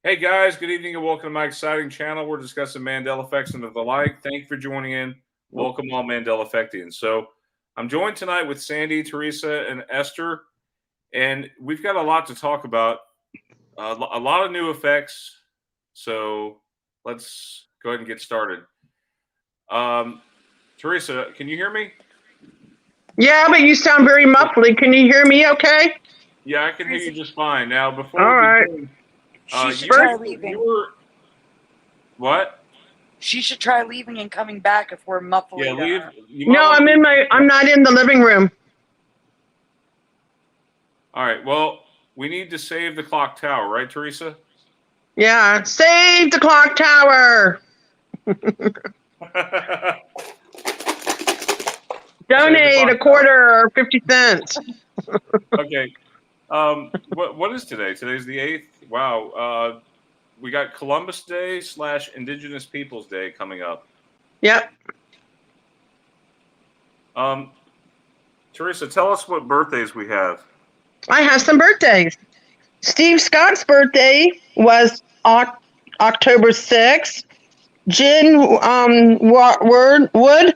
Hey guys, good evening and welcome to my exciting channel. We're discussing Mandela effects and the like. Thank you for joining in. Welcome all Mandela effectians. So I'm joined tonight with Sandy, Teresa, and Esther, and we've got a lot to talk about. A lot of new effects. So let's go ahead and get started. Teresa, can you hear me? Yeah, but you sound very muffly. Can you hear me okay? Yeah, I can hear you just fine. Now, before All right. She should try leaving. What? She should try leaving and coming back if we're muffling. Yeah, leave. No, I'm not in the living room. All right. Well, we need to save the clock tower, right, Teresa? Yeah, save the clock tower. Donate a quarter or 50 cents. Okay. What is today? Today's the 8th. Wow. We got Columbus Day / Indigenous Peoples Day coming up. Yep. Teresa, tell us what birthdays we have. I have some birthdays. Steve Scott's birthday was October 6th. Jen Wood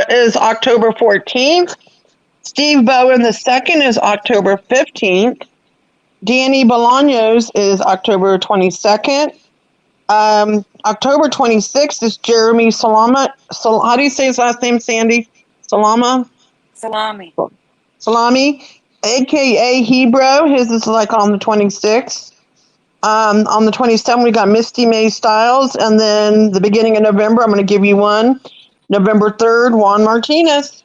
is October 14th. Steve Bowen II is October 15th. Danny Bolaños is October 22nd. October 26th is Jeremy Salama. How do you say his last name, Sandy? Salami, a.k.a. Hebrew. His is like on the 26th. On the 27th, we got Misty May Styles. And then the beginning of November, I'm going to give you one. November 3rd, Juan Martinez.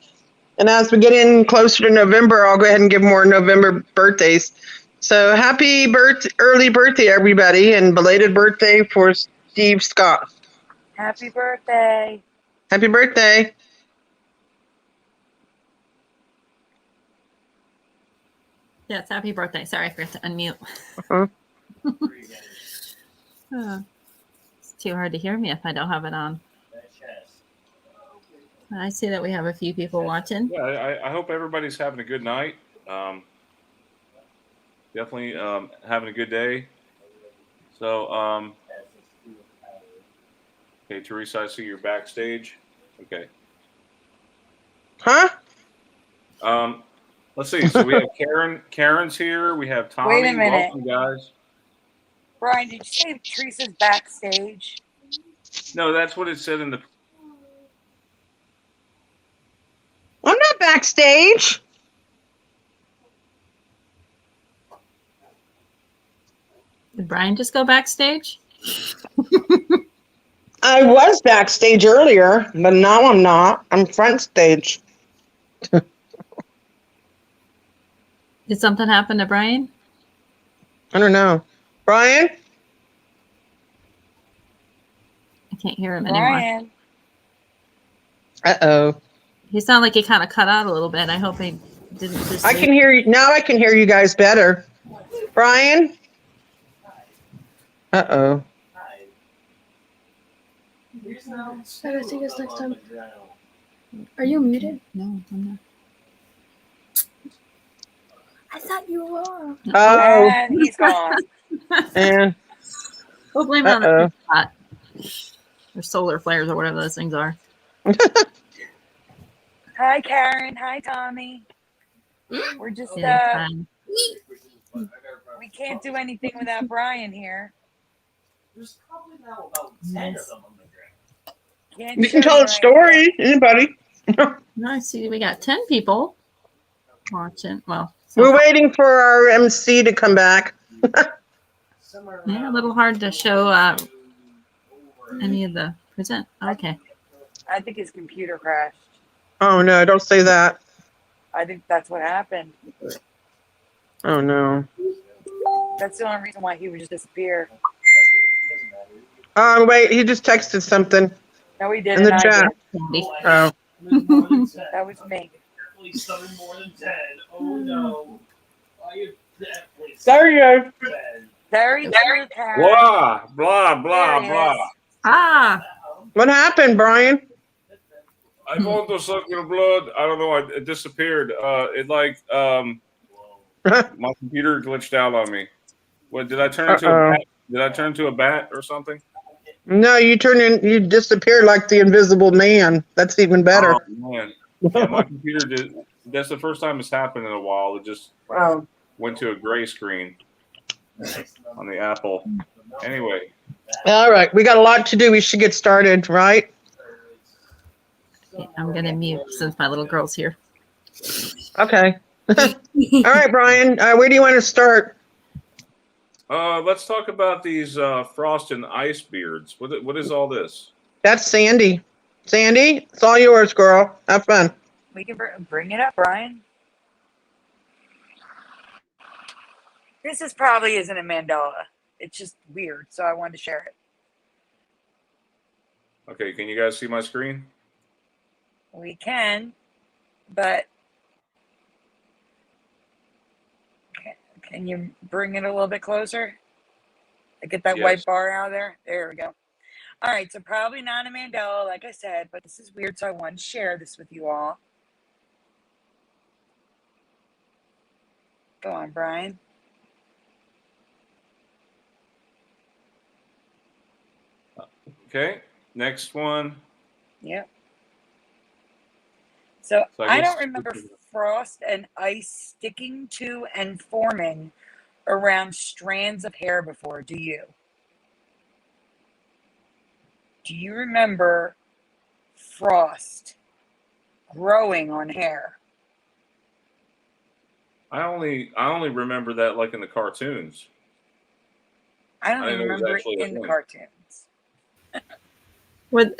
And as we get in closer to November, I'll go ahead and give more November birthdays. So happy early birthday, everybody, and belated birthday for Steve Scott. Happy birthday. Happy birthday. Yes, happy birthday. Sorry, I forgot to unmute. It's too hard to hear me if I don't have it on. I see that we have a few people watching. Yeah, I hope everybody's having a good night. Definitely having a good day. So, okay, Teresa, I see you're backstage. Okay. Huh? Let's see. So we have Karen. Karen's here. We have Tommy. Wait a minute. Welcome, guys. Brian, did you say Teresa's backstage? No, that's what it said in the. I'm not backstage. Did Brian just go backstage? I was backstage earlier, but now I'm not. I'm front stage. Did something happen to Brian? I don't know. Brian? I can't hear him anymore. Brian. Uh-oh. He sounded like he kind of cut out a little bit. I hope he didn't just... I can hear you. Now I can hear you guys better. Brian? Uh-oh. I'll see you guys next time. Are you muted? No, I'm not. I thought you were. Oh. And he's gone. And We'll blame it on the spot. Or solar flares or whatever those things are. Hi, Karen. Hi, Tommy. We're just, Yeah, we can't do anything without Brian here. There's probably now about 10 of them on the ground. you can tell a story. Anybody? No, I see we got 10 people watching. Well, We're waiting for our MC to come back. yeah, a little hard to show any of the present. Okay. I think his computer crashed. Oh, no. Don't say that. I think that's what happened. Oh, no. That's the only reason why he would just disappear. Wait. He just texted something No, he didn't. in the I chat. did. Oh. That was me. More than 10. Oh, no. There you go. Very true, Karen. Blah blah blah There he blah. is. Ah, What happened, Brian? I want to suck your blood. I don't know. It disappeared. It like my computer glitched out on me. What did I turn into? Did I turn to a bat or something? No, you disappear like the Invisible Man. That's even better. Oh man, yeah, my computer did. That's the first time it's happened in a while. It just Wow. went to a gray screen on the Apple. Anyway, All right, we got a lot to do. We should get started, right? Okay, I'm gonna mute since my little girl's here. Okay. All right, Brian. Where do you want to start? let's talk about these frost and ice beards. What is all this? That's Sandy. Sandy, it's all yours, girl. Have fun. We can bring it up, Brian. This is probably isn't a Mandela. It's just weird, so I wanted to share it. Okay, can you guys see my screen? We can, but can you bring it a little bit closer? Get that Yes. white bar out of there. There we go. All right, so probably not a Mandela, like I said, but this is weird, so I wanted to share this with you all. Go on, Brian. Okay, next one. Yep. So I I guess- don't remember frost and ice sticking to and forming around strands of hair before, do you? Do you remember frost growing on hair? I only remember that like in the cartoons. I don't I even didn't know it was remember it actually a in the thing. cartoons.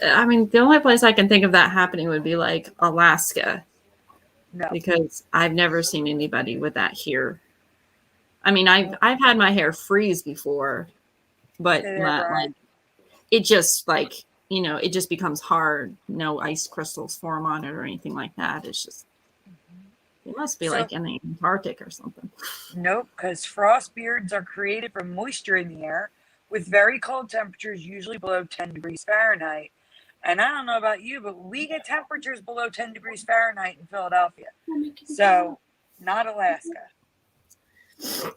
I mean, the only place I can think of that happening would be like Alaska, No. because I've never seen anybody with that here. I mean, I've had my hair freeze before, but Stay there, not Brian. like it just like, you know, it just becomes hard. No ice crystals form on it or anything like that. It's just, it must be So- like in the Antarctic or something. Nope, because frost beards are created from moisture in the air with very cold temperatures, usually below 10 degrees Fahrenheit. And I don't know about you, but we get temperatures below 10 degrees Fahrenheit in Philadelphia. So, not Alaska.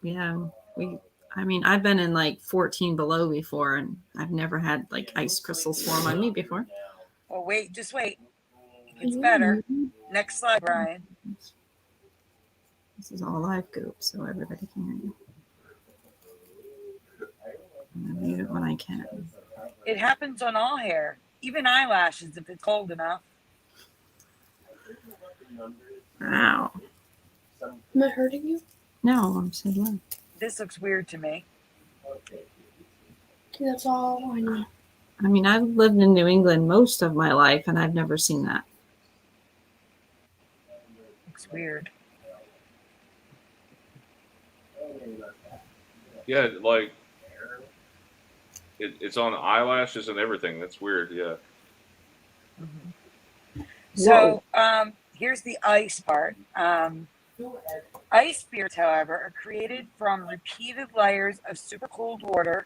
Yeah, I mean, I've been in like 14 below before, and I've never had like ice crystals form on me before. Oh, wait, just wait. It gets better. Next slide, Brian. This is all live goop, so everybody can hear you. I'm gonna mute it when I can. It happens on all hair, even eyelashes if it's cold enough. Wow. Am I hurting you? No, I'm so low. This looks weird to me. Okay, that's all I know. I mean, I've lived in New England most of my life, and I've never seen that. Looks weird. Yeah, like it's on eyelashes and everything. That's weird. Yeah. Mm-hmm. So here's the ice part. Ice beards, however, are created from repeated layers of super cold water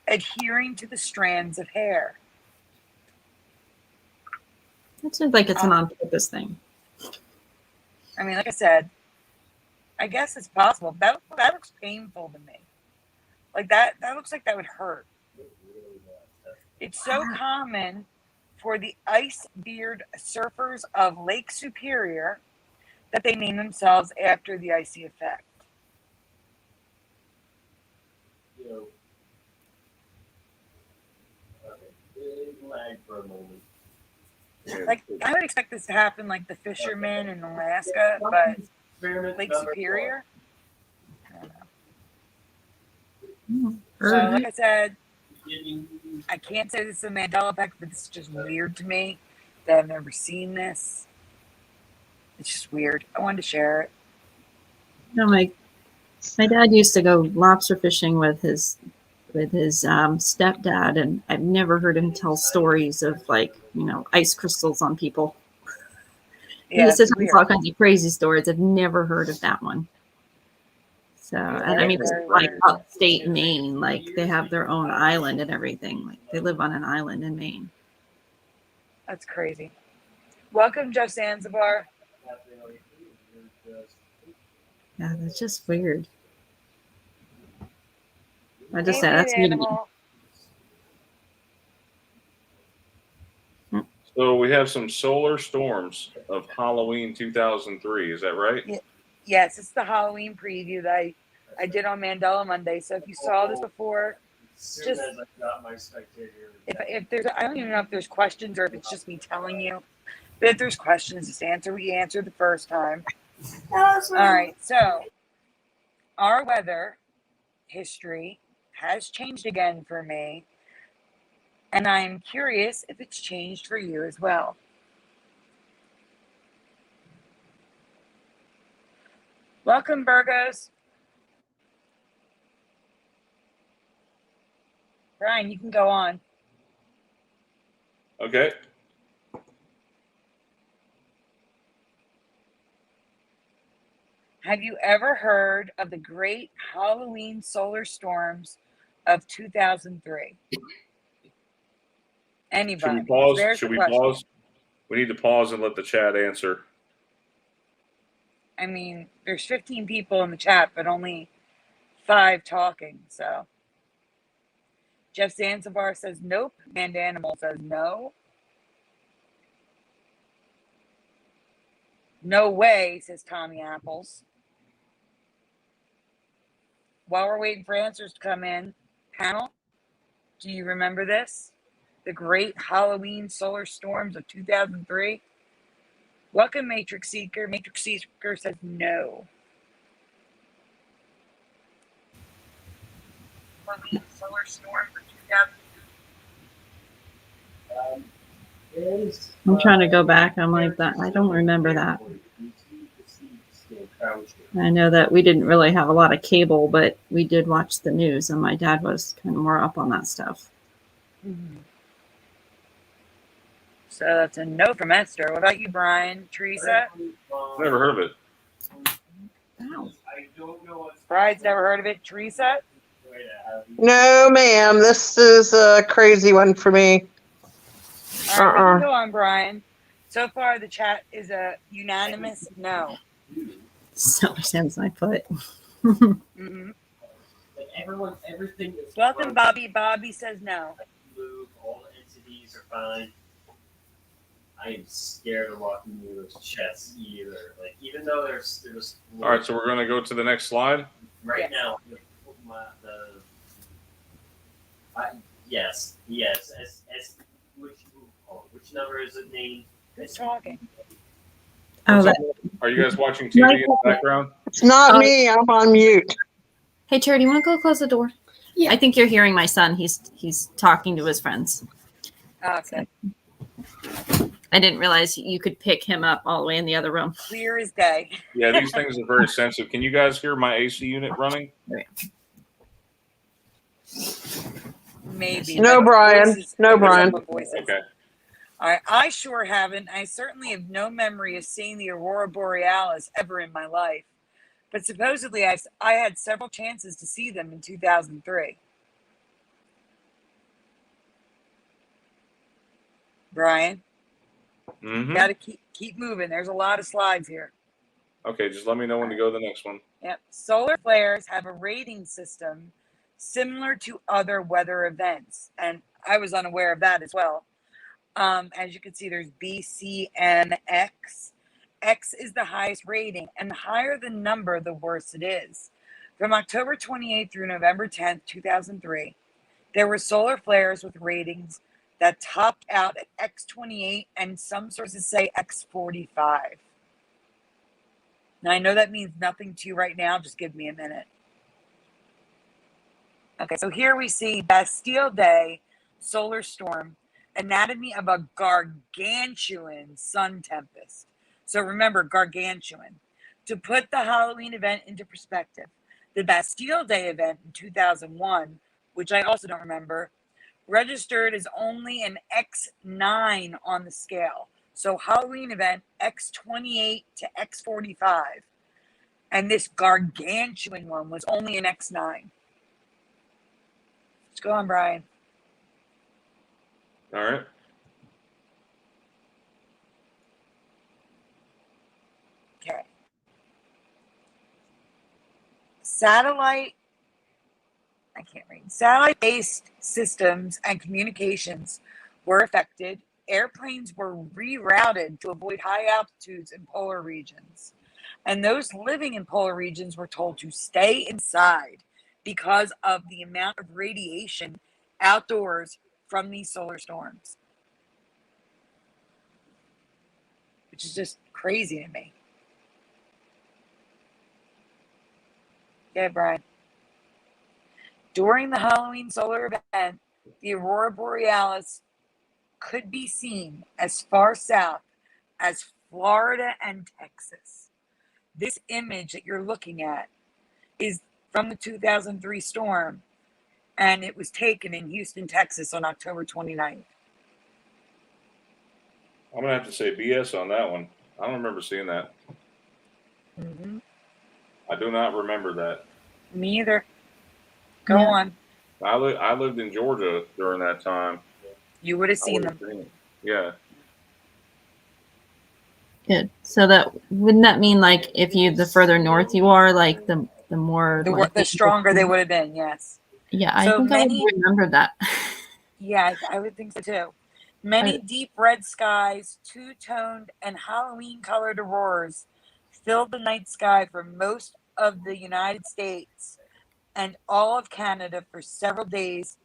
adhering to the strands of hair. It seems like it's an on-purpose thing. I mean, like I said, I guess it's possible. That looks painful to me. Like that looks like that would hurt. It's so common for the ice beard surfers of Lake Superior that they name themselves after the icy effect. Like I would expect this to happen like the fishermen in Alaska, but Lake Superior? I don't know. So like I said, I can't say this is a Mandela effect, but it's just weird to me that I've never seen this. It's just weird. I wanted to share it. No, my dad used to go lobster fishing with his stepdad, and I've never heard him tell stories of like, you know, ice crystals on people. He used to it's tell us weird. all kinds of crazy stories. I've never heard of that one. So, and I mean, it's Very like weird. upstate Maine, like they have their own island and everything. Like they live on an island in Maine. That's crazy. Welcome, Jeff Zanzibar. Yeah, that's just weird. I just Hey, said man, that's me. animal. So we have some solar storms of Halloween 2003. Is that right? Yeah. Yes, it's the Halloween preview that I did on Mandela Monday. So if you saw this before, As soon Just- as I got my spectator. if there's, I don't even know if there's questions or if it's just me telling you. But if there's questions, just answer what you answered the first time. All right, so our weather history has changed again for me, and I'm curious if it's changed for you as well. Welcome, Virgos. Brian, you can go on. Okay. Have you ever heard of the great Halloween solar storms of 2003? Anybody? Should we pause? There's Should the we question. pause? We need to pause and let the chat answer. I mean, there's 15 people in the chat, but only 5 talking. So Jeff Zanzibar says nope. Mandanimal says no. No way, says Tommy Apples. While we're waiting for answers to come in, panel, do you remember this? The great Halloween solar storms of 2003? Welcome, Matrix Seeker. Matrix Seeker says no. Halloween solar storms of 2003. I'm trying to go back. I'm like that. I don't remember that. I know that we didn't really have a lot of cable, but we did watch the news, and my dad was kind of more up on that stuff. Mm-hmm. So that's a no from Esther. What about you, Brian? Teresa? Never heard of it. Wow. I don't know what's Bride's never heard of it. Teresa? No, ma'am. This is a crazy one for me. All right, we can go on, Brian. So far, the chat is a unanimous no. So sounds my foot. Mm-hmm. Everything is Welcome, fine. Bobby. Bobby says no. Move, all the entities are fine. I am scared of walking near those chests either. Like, even though there's All right, so we're going to go to the next slide. right Yeah. now, yes, which number is it named? Who's talking? Oh, that, Are you guys watching TV in the background? It's not me. I'm on mute. hey, Charity, you want to go close the door? Yeah. I think you're hearing my son. He's talking to his friends. Okay. I didn't realize you could pick him up all the way in the other room. Clear as day. Yeah, these things are very sensitive. Can you guys hear my AC unit running? Maybe. No, but Brian. voices- No, Brian. some voices. Okay. All right. I sure haven't. I certainly have no memory of seeing the Aurora Borealis ever in my life. But supposedly I had several chances to see them in 2003. Brian, Mm-hmm. got to keep moving. There's a lot of slides here. Okay, just let me know when to go to the next one. Yep. Solar flares have a rating system similar to other weather events, and I was unaware of that as well. As you can see, there's B, C, and X. X is the highest rating, and the higher the number, the worse it is. From October 28th through November 10th, 2003, there were solar flares with ratings that topped out at X28, and some sources say X45. Now, I know that means nothing to you right now. Just give me a minute. Okay, so here we see Bastille Day solar storm, anatomy of a gargantuan sun tempest. So remember, gargantuan. To put the Halloween event into perspective, the Bastille Day event in 2001, which I also don't remember, registered as only an X9 on the scale. So Halloween event X28 to X45. And this gargantuan one was only an X9. Let's go on, Brian. All right. Okay. Satellite I can't read. Satellite-based systems and communications were affected. Airplanes were rerouted to avoid high altitudes in polar regions. And those living in polar regions were told to stay inside because of the amount of radiation outdoors from these solar storms. Which is just crazy to me. Yeah, Brian. During the Halloween solar event, the aurora borealis could be seen as far south as Florida and Texas. This image that you're looking at is from the 2003 storm, and it was taken in Houston, Texas on October 29th. I'm gonna have to say BS on that one. I don't remember seeing that. Mm-hmm. I do not remember that. Me either. Go Yeah. on. I lived in Georgia during that time. You would have I seen would've them. seen it. Yeah. Good. So that wouldn't that mean like if you the further north you are, like the more like The stronger they would have been, yes. Yeah, I So think I many, would remember that. yeah, I would think so too. Many deep red skies, two-toned, and Halloween-colored auroras filled the night sky for most of the United States and all of Canada for several days,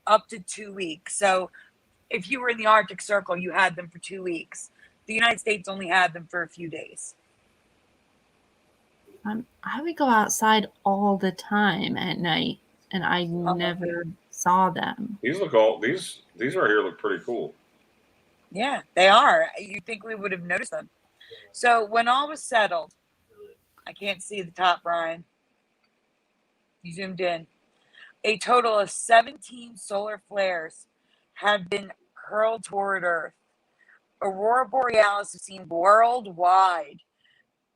up to 2 weeks. So if you were in the Arctic Circle, you had them for 2 weeks. The United States only had them for a few days. I would go outside all the time at night, and I never saw them. These right here look pretty cool. Yeah, they are. You'd think we would have noticed them. So when all was settled, I can't see the top, Brian. You zoomed in. A total of 17 solar flares have been hurled toward Earth. Aurora borealis is seen worldwide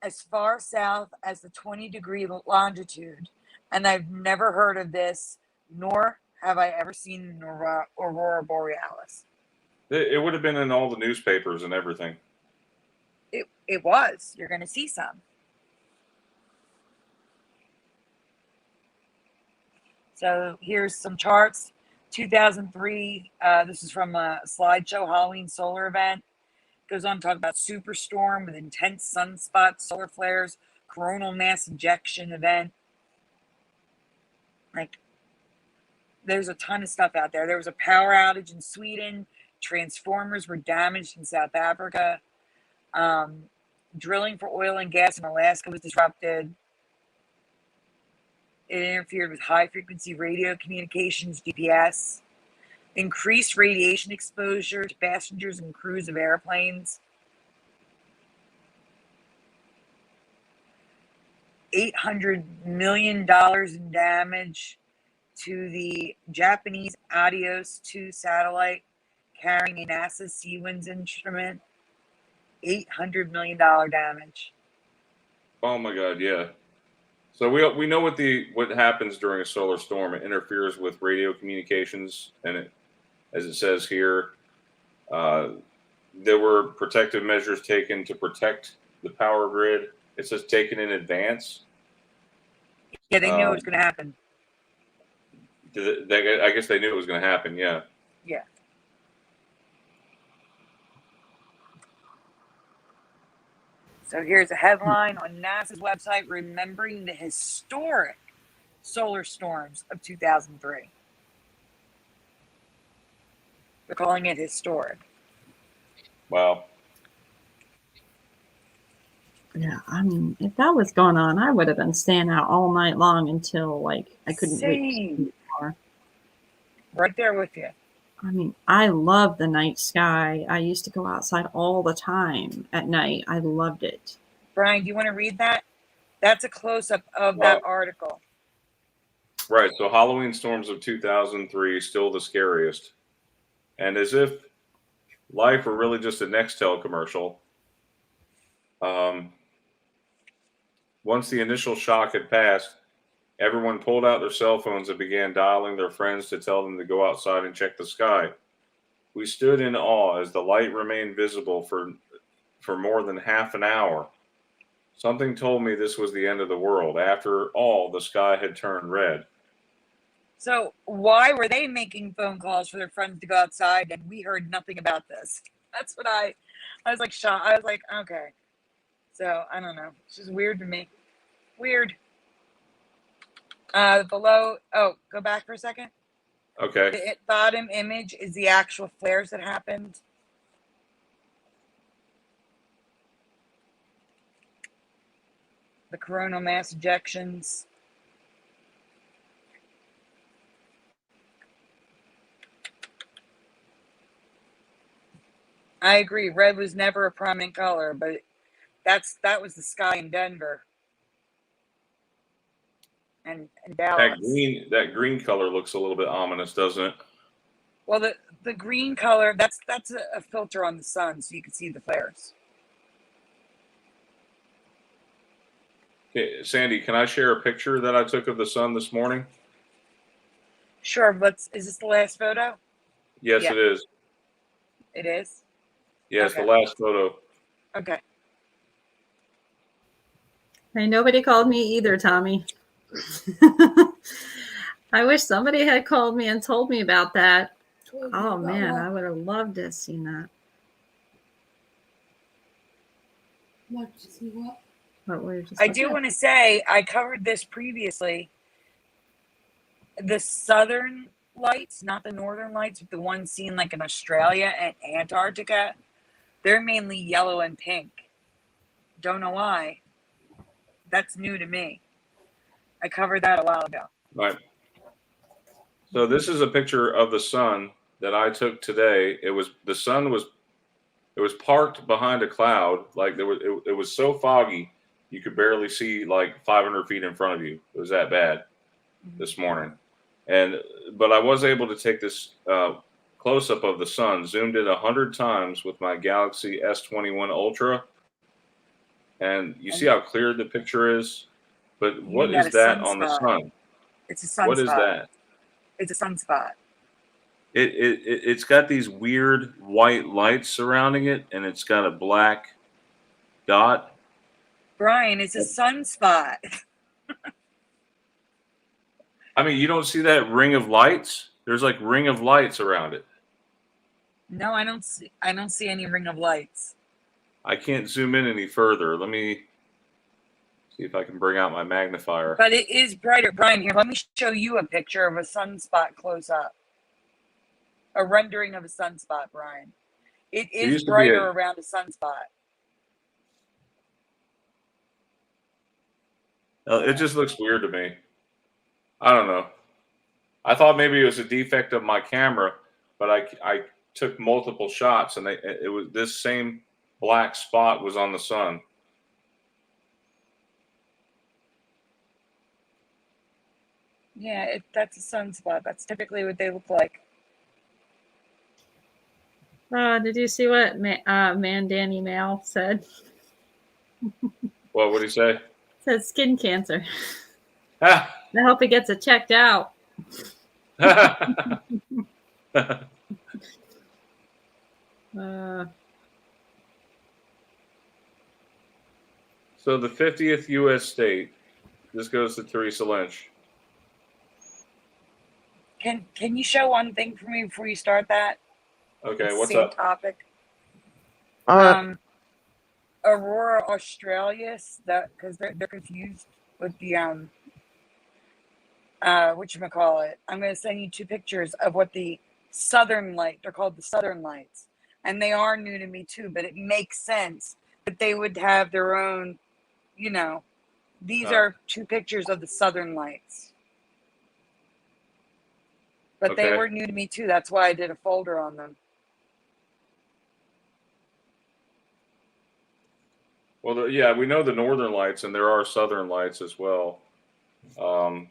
as far south as the 20-degree longitude. And I've never heard of this, nor have I ever seen an aurora borealis. It would have been in all the newspapers and everything. It was. You're going to see some. So here's some charts. 2003, this is from a slideshow Halloween solar event. Goes on to talk about superstorm with intense sunspots, solar flares, coronal mass ejection event. Like, there's a ton of stuff out there. There was a power outage in Sweden. Transformers were damaged in South Africa. Drilling for oil and gas in Alaska was disrupted. It interfered with high-frequency radio communications, GPS. Increased radiation exposure to passengers and crews of airplanes. $800 million in damage to the Japanese Adios 2 satellite carrying a NASA Seawinds instrument. $800 million damage. Oh my God, yeah. So we know what happens during a solar storm. It interferes with radio communications, and it, as it says here, there were protective measures taken to protect the power grid. It says taken in advance. Yeah, they knew it was going to happen. I guess they knew it was going to happen. Yeah. Yeah. So here's a headline on NASA's website, remembering the historic solar storms of 2003. They're calling it historic. Wow. Yeah, I mean, if that was going on, I would have been staying out all night long until like I couldn't wait anymore. Right there with you. I mean, I love the night sky. I used to go outside all the time at night. I loved it. Brian, do you want to read that? That's a close-up of that article. Right. So Halloween storms of 2003 still the scariest, and as if life were really just a Nextel commercial. Once the initial shock had passed, everyone pulled out their cell phones and began dialing their friends to tell them to go outside and check the sky. We stood in awe as the light remained visible for more than half an hour. Something told me this was the end of the world. After all, the sky had turned red. So why were they making phone calls for their friends to go outside and we heard nothing about this? That's what I was like shocked. I was like, okay. So I don't know. It's just weird to me. Weird. Below, oh, go back for a second. Okay. The bottom image is the actual flares that happened. The coronal mass ejections. I agree. Red was never a prominent color, but that was the sky in Denver and Dallas. That green color looks a little bit ominous, doesn't it? Well, the green color, that's a filter on the sun, so you can see the flares. Okay, Sandy, can I share a picture that I took of the sun this morning? Sure, is this the last photo? Yes, Yeah. it is. It is? Yes, Okay. the last photo. Okay. Hey, nobody called me either, Tommy. I wish somebody had called me and told me about that. Oh man, I would have loved to have seen that. What to see what? What were you just I do want to say, I covered this previously. The southern lights, not the northern lights, but the ones seen like in Australia and Antarctica, they're mainly yellow and pink. Don't know why. That's new to me. I covered that a while ago. Right. So this is a picture of the sun that I took today. The sun was parked behind a cloud. Like it was so foggy you could barely see like 500 feet in front of you. It was that bad this morning. But I was able to take this close up of the sun, zoomed in 100 times with my Galaxy S21 Ultra, and you see how clear the picture is. But what is that on the sun? It's a sunspot. What is that? It's a sunspot. It's got these weird white lights surrounding it, and it's got a black dot. Brian, it's a sunspot. I mean, you don't see that ring of lights? There's like ring of lights around it. No, I don't see any ring of lights. I can't zoom in any further. Let me see if I can bring out my magnifier. But it is brighter. Brian, here, let me show you a picture of a sunspot close up. A rendering of a sunspot, Brian. It is brighter around a sunspot. It just looks weird to me. I don't know. I thought maybe it was a defect of my camera, but I took multiple shots, and it was this same black spot was on the sun. Yeah, that's a sunspot. That's typically what they look like. Did you see what Danny Mail said? What did he say? It says skin cancer. I hope he gets it checked out. So the 50th U.S. state. This goes to Teresa Lynch. Can you show one thing for me before you start that? Okay, what's up? Topic. Aurora Australis, because they're confused with the whatchamacallit. I'm going to send you two pictures of what the southern light. They're called the southern lights, and they are new to me too. But it makes sense that they would have their own. You know, these are two pictures of the southern lights. But they were new to me too. That's why I did a folder on them. Well, yeah, we know the northern lights, and there are southern lights as well. Let's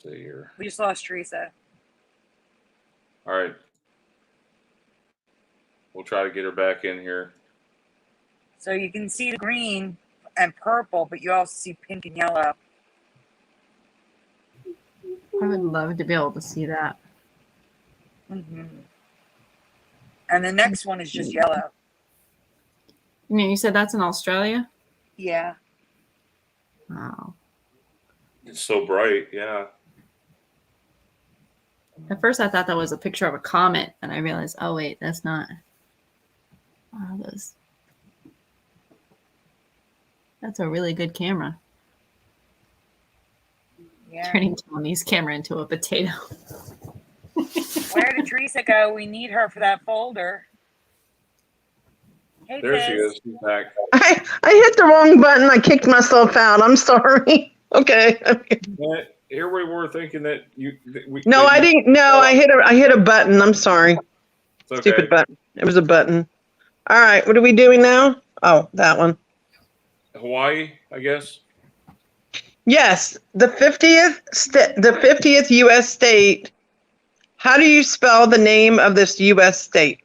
see here. We just lost Teresa. All right. We'll try to get her back in here. So you can see the green and purple, but you also see pink and yellow. I would love to be able to see that. Mm-hmm. And the next one is just yellow. You said that's in Australia? Yeah. Wow. It's so bright. Yeah. At first, I thought that was a picture of a comet, and I realized, oh wait, that's not. Wow, that's a really good camera. Yeah. Turning Tony's camera into a potato. Where did Teresa go? We need her for that folder. Hey, There she Fizz. is. She's back. I hit the wrong button. I kicked myself out. I'm sorry. Okay. Yeah, here we were thinking that No, I didn't. No, I hit a button. I'm sorry. It's okay. Stupid button. It was a button. All right. What are we doing now? Oh, that one. Hawaii, I guess. Yes, the 50th U.S. state. How do you spell the name of this U.S. state?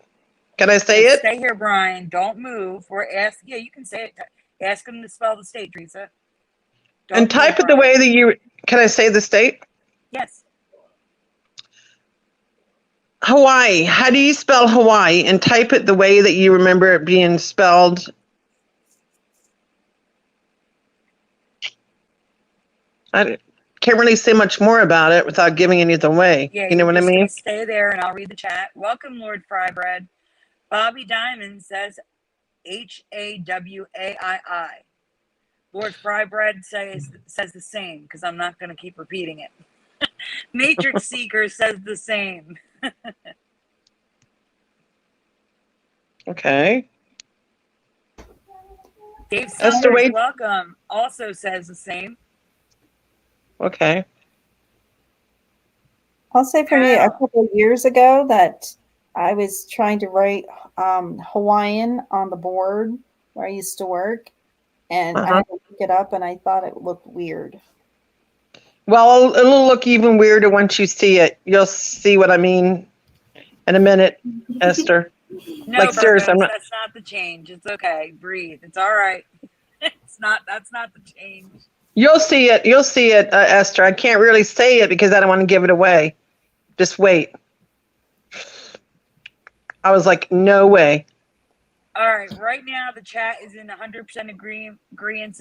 Can I say it? Stay here, Brian. Don't move. We're asking. Yeah, you can say it. Ask him to spell the state, Teresa. And type it the way that you. Can I say the state? Yes. Hawaii. How do you spell Hawaii? And type it the way that you remember it being spelled. I can't really say much more about it without giving anything away. Yeah, you know what I mean? Stay there, and I'll read the chat. Welcome, Lord Frybread. Bobby Diamond says Hawaii. Lord Frybread says the same, because I'm not going to keep repeating it. Matrix Seeker says the same. Okay. Dave Esther, Summers, wait. welcome, also says the same. Okay. I'll say for me, a couple of years ago that I was trying to write Hawaiian on the board where I used to work, and I had to look it up, and I thought it looked weird. Well, it'll look even weirder once you see it. You'll see what I mean in a minute, Esther. No, Like, seriously, that's not the change. It's okay. Breathe. It's all right. That's not the change. You'll see it. You'll see it, Esther. I can't really say it because I don't want to give it away. Just wait. I was like, no way. All right. Right now, the chat is in 100% agreement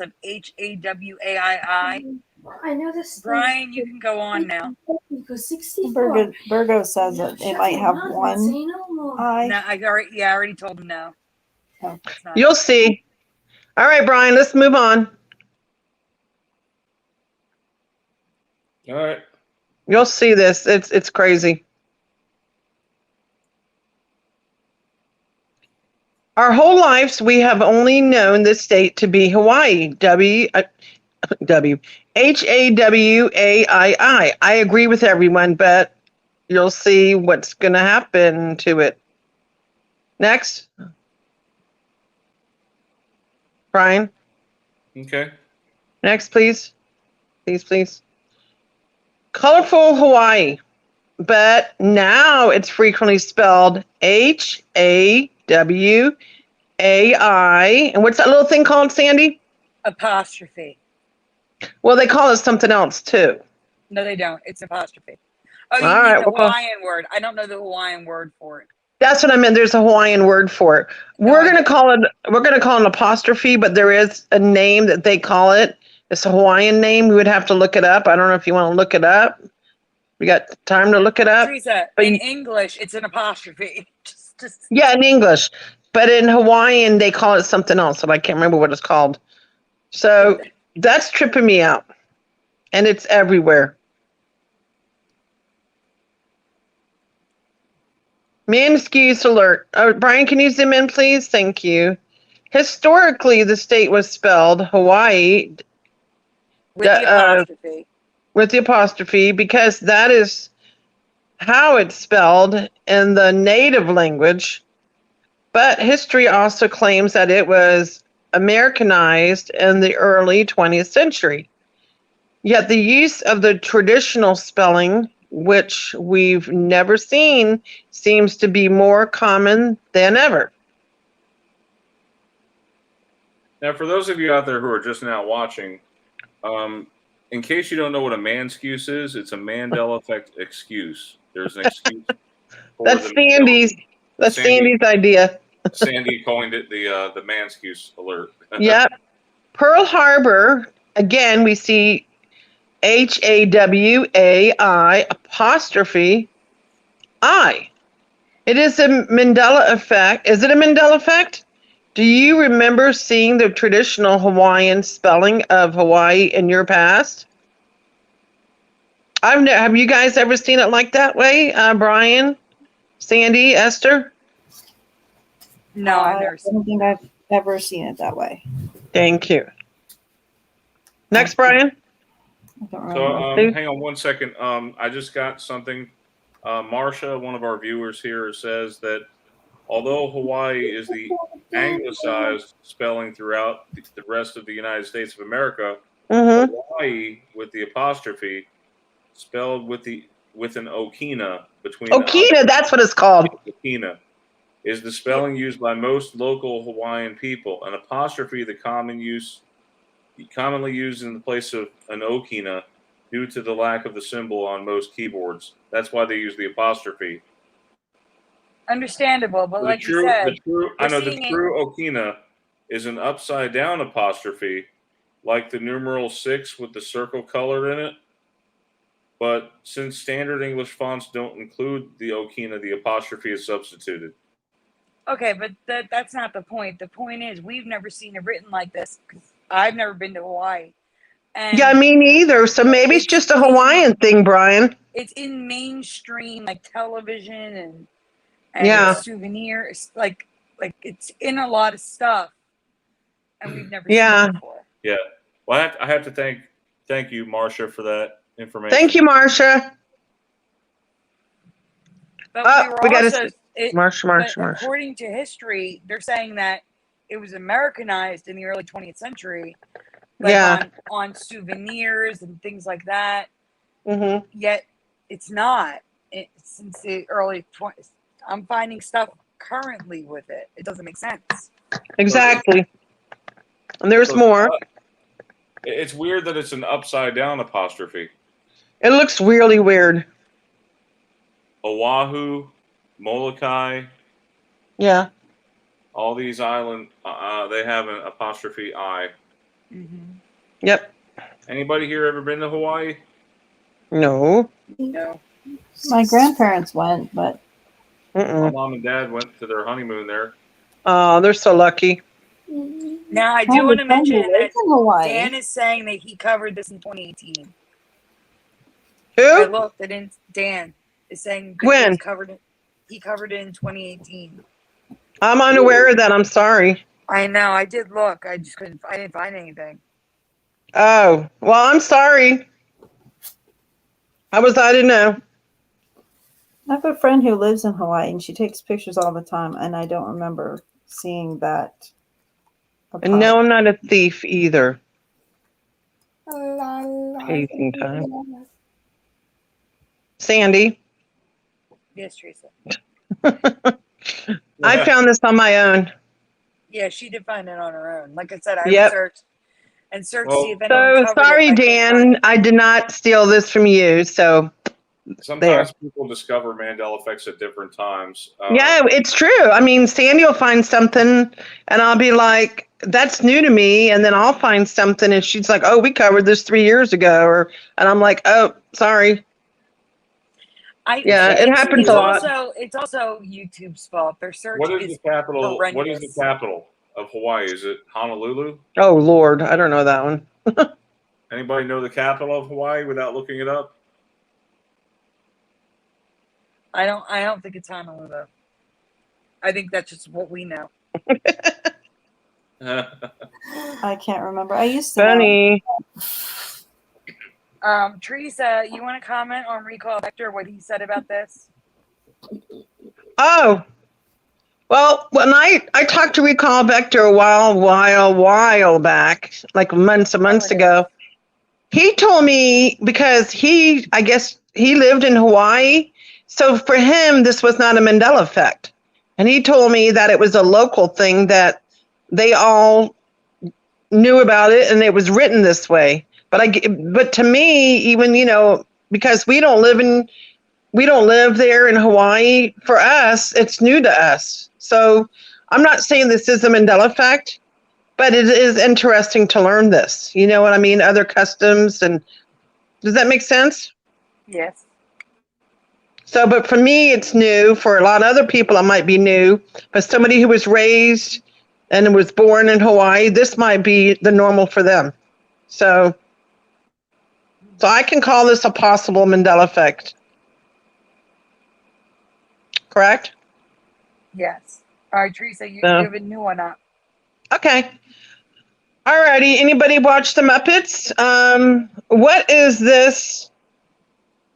of Hawaii. I know this. Brian, you can go on now. Virgo says that it might have one eye. No, I already told him no. Oh. You'll see. All right, Brian, let's move on. All right. You'll see this. It's crazy. Our whole lives, we have only known this state to be Hawaii. Hawaii. I agree with everyone, but you'll see what's going to happen to it. Next. Brian. Okay. Next, please. Please. Colorful Hawaii, but now it's frequently spelled Hawai. And what's that little thing called, Sandy? Apostrophe. Well, they call it something else too. No, they don't. It's apostrophe. Oh, you All mean right, the well, Hawaiian word. I don't know the Hawaiian word for it. That's what I meant. There's a Hawaiian word for it. We're gonna call it an apostrophe, but there is a name that they call it. It's a Hawaiian name. We would have to look it up. I don't know if you want to look it up. We got time to look it up. Teresa, in English, it's an apostrophe. Just Yeah, in English. But in Hawaiian, they call it something else, and I can't remember what it's called. So that's tripping me out. And it's everywhere. Man excuse alert. Brian, can you zoom in, please? Thank you. Historically, the state was spelled Hawaii with the apostrophe. With the apostrophe, because that is how it's spelled in the native language. But history also claims that it was Americanized in the early 20th century. Yet the use of the traditional spelling, which we've never seen, seems to be more common than ever. Now, for those of you out there who are just now watching, in case you don't know what a manscuse is, it's a Mandela effect excuse. There's an excuse. That's Sandy's. That's Sandy's idea. Sandy coined it the manscuse alert. Yep. Pearl Harbor, again, we see Hawai apostrophe I. It is a Mandela effect. Is it a Mandela effect? Do you remember seeing the traditional Hawaiian spelling of Hawaii in your past? Have you guys ever seen it like that way, Brian, Sandy, Esther? No, I've I never seen don't think I've ever seen it that way. Thank you. Next, Brian. I don't So remember. hang on one second. I just got something. Marcia, one of our viewers here, says that although Hawaii is the anglicized spelling throughout the rest of the United States of America, Mm-hmm. Hawaii with the apostrophe spelled with an okina between the Okina, that's what it's called. okina is the spelling used by most local Hawaiian people. An apostrophe, the commonly used in the place of an okina due to the lack of the symbol on most keyboards. That's why they use the apostrophe. Understandable, but like you The said, true seeing it- okina is an upside down apostrophe, like the numeral 6 with the circle colored in it. But since standard English fonts don't include the okina, the apostrophe is substituted. okay, but that's not the point. The point is we've never seen it written like this. 'Cause I've never been to Hawaii. And Yeah, me neither. So maybe it's just a Hawaiian thing, Brian. it's in mainstream like television and Yeah. souvenirs. Like it's in a lot of stuff, and we've never Yeah. seen it before. Yeah. Well, I have to thank you, Marcia, for that information. Thank you, Marcia. But We gotta also, Marcia. according to history, they're saying that it was Americanized in the early 20th century, like Yeah. on souvenirs and things like that. Mm-hmm. Yet it's not. Since the early 20s, I'm finding stuff currently with it. It doesn't make sense. Exactly. And there's So, more. It's weird that it's an upside down apostrophe. It looks really weird. Oahu, Molokai, Yeah. all these islands, they have an apostrophe I. Mm-hmm. Yep. Anybody here ever been to Hawaii? No. No. My grandparents went, but My Mm-mm. mom and dad went to their honeymoon there. Oh, they're so lucky. Now I do want to mention that in Hawaii. Dan is saying that he covered this in 2018. I Who? looked, I didn't. Dan is saying that When? he covered it in 2018. I'm unaware of that. I'm sorry. I know. I did look. I just couldn't. I didn't find anything. Oh, well, I'm sorry. I didn't know. I have a friend who lives in Hawaii and she takes pictures all the time, and I don't remember seeing that. And no, I'm not a thief either. Hazing time. Sandy, Yes, Teresa. I found this on my own. Yeah, she did find it on her own. Like I said, I Yep. researched and searched Well, to see if anyone So covered sorry, it. but I couldn't find Dan. it. I did not steal this from you. So Sometimes people discover Mandela effects at different times. yeah, it's true. I mean, Sandy will find something and I'll be like, that's new to me. And then I'll find something and she's like, oh, we covered this 3 years ago. And I'm like, oh, sorry. Yeah, it happens a lot. It's also YouTube's fault. Their search What is the capital? What is horrendous. the capital of Hawaii? Is it Honolulu? Oh, Lord. I don't know that one. Anybody know the capital of Hawaii without looking it up? I don't think it's Honolulu. I think that's just what we know. I can't remember. I used to know. Funny. Teresa, you want to comment on Recall Vector, what he said about this? Oh, well, when I talked to Recall Vector a while back, like months and months ago, he told me because I guess he lived in Hawaii. So for him, this was not a Mandela effect. And he told me that it was a local thing that they all knew about it and it was written this way. But to me, even, because we don't live there in Hawaii, for us, it's new to us. So I'm not saying this is a Mandela effect, but it is interesting to learn this. You know what I mean? Other customs and Does that make sense? Yes. So, but for me, it's new. For a lot of other people, it might be new. But somebody who was raised and was born in Hawaii, this might be the normal for them. So I can call this a possible Mandela effect. Correct? Yes. All right, Teresa, you So, have a new one up. okay. Alrighty. Anybody watch the Muppets? What is this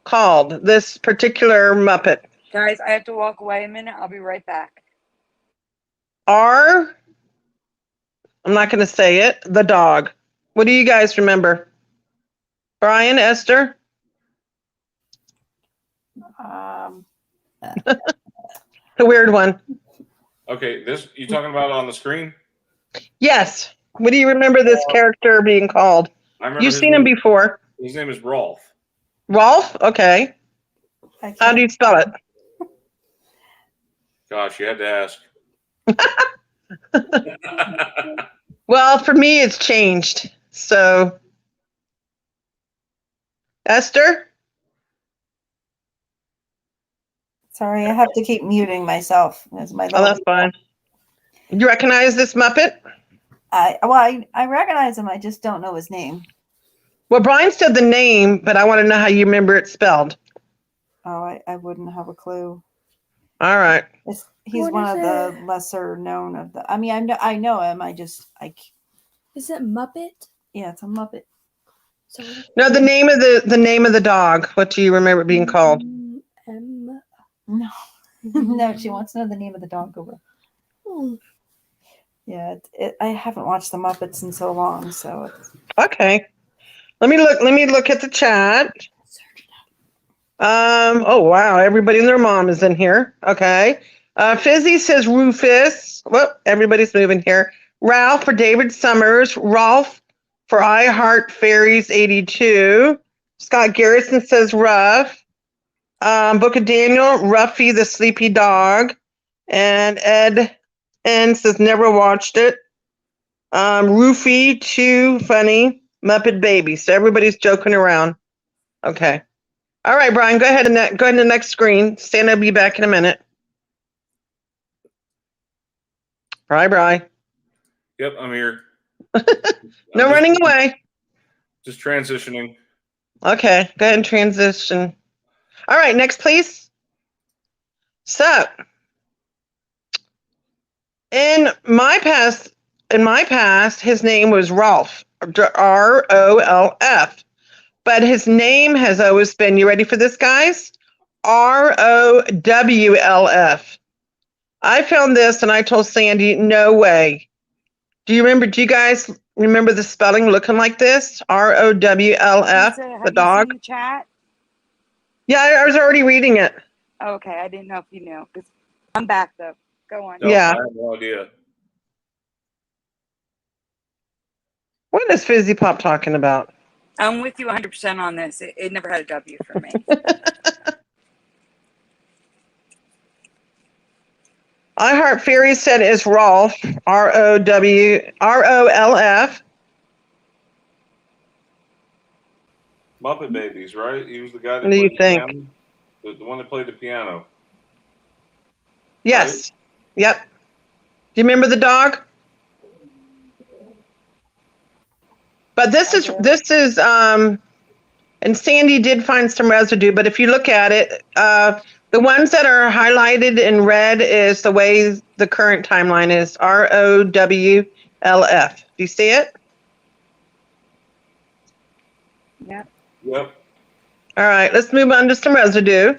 called? This particular Muppet? Guys, I have to walk away a minute. I'll be right back. I'm not going to say it. The dog. What do you guys remember? Brian, Esther? The weird one. Okay, this you talking about on the screen? Yes. What do you remember this character being called? I remember You've seen him before. His name is Rolf. Rolf? Okay. How do you spell it? Gosh, you had to ask. Well, for me, it's changed. So, Esther? Sorry, I have to keep muting myself as my. Oh, that's fine. You recognize this Muppet? I recognize him. I just don't know his name. Well, Brian said the name, but I want to know how you remember it spelled. Oh, I wouldn't have a clue. All right. He's What one is of the it? lesser known of the. I mean, I know him. Is it Muppet? Yeah, it's a Muppet. So No, the name of the dog. What do you remember it being called? M. No, no. She wants to know the name of the dog. Over. Oh, Yeah, I haven't watched the Muppets in so long, so. Okay. Let me look at the chat. Oh wow, everybody and their mom is in here. Okay. Fizzy says Rufus. Whoop, everybody's moving here. Ralph for David Summers. Rolf for I Heart Fairies 82. Scott Garrison says Ruff. Book of Daniel, Ruffy the Sleepy Dog. And Ed N says never watched it. Roofy, too funny. Muppet Baby. So everybody's joking around. Okay. All right, Brian, go ahead and go ahead to the next screen. Santa will be back in a minute. Bye. Yep, I'm here. No running away. Just transitioning. Okay, go ahead and transition. All right, next, please. So, in my past, his name was Rolf, ROLF. But his name has always been, you ready for this, guys? ROWLF. I found this and I told Sandy, no way. Do you guys remember the spelling looking like this? ROWLF, Teresa, the have dog? you seen the chat? Yeah, I was already reading it. Okay, I didn't know if you knew. I'm back though. Go on. No, Yeah. I have no idea. What is Fizzy Pop talking about? I'm with you 100% on this. It never had a W for me. I Heart Fairy said is Rolf, ROLF. Muppet Babies, right? He was the guy that What do you played think? the piano. The one that played the piano. Yes. Right? Yep. Do you remember the dog? But this is and Sandy did find some residue, but if you look at it, the ones that are highlighted in red is the way the current timeline is, ROWLF. Do you see it? Yep. Yep. All right, let's move on to some residue.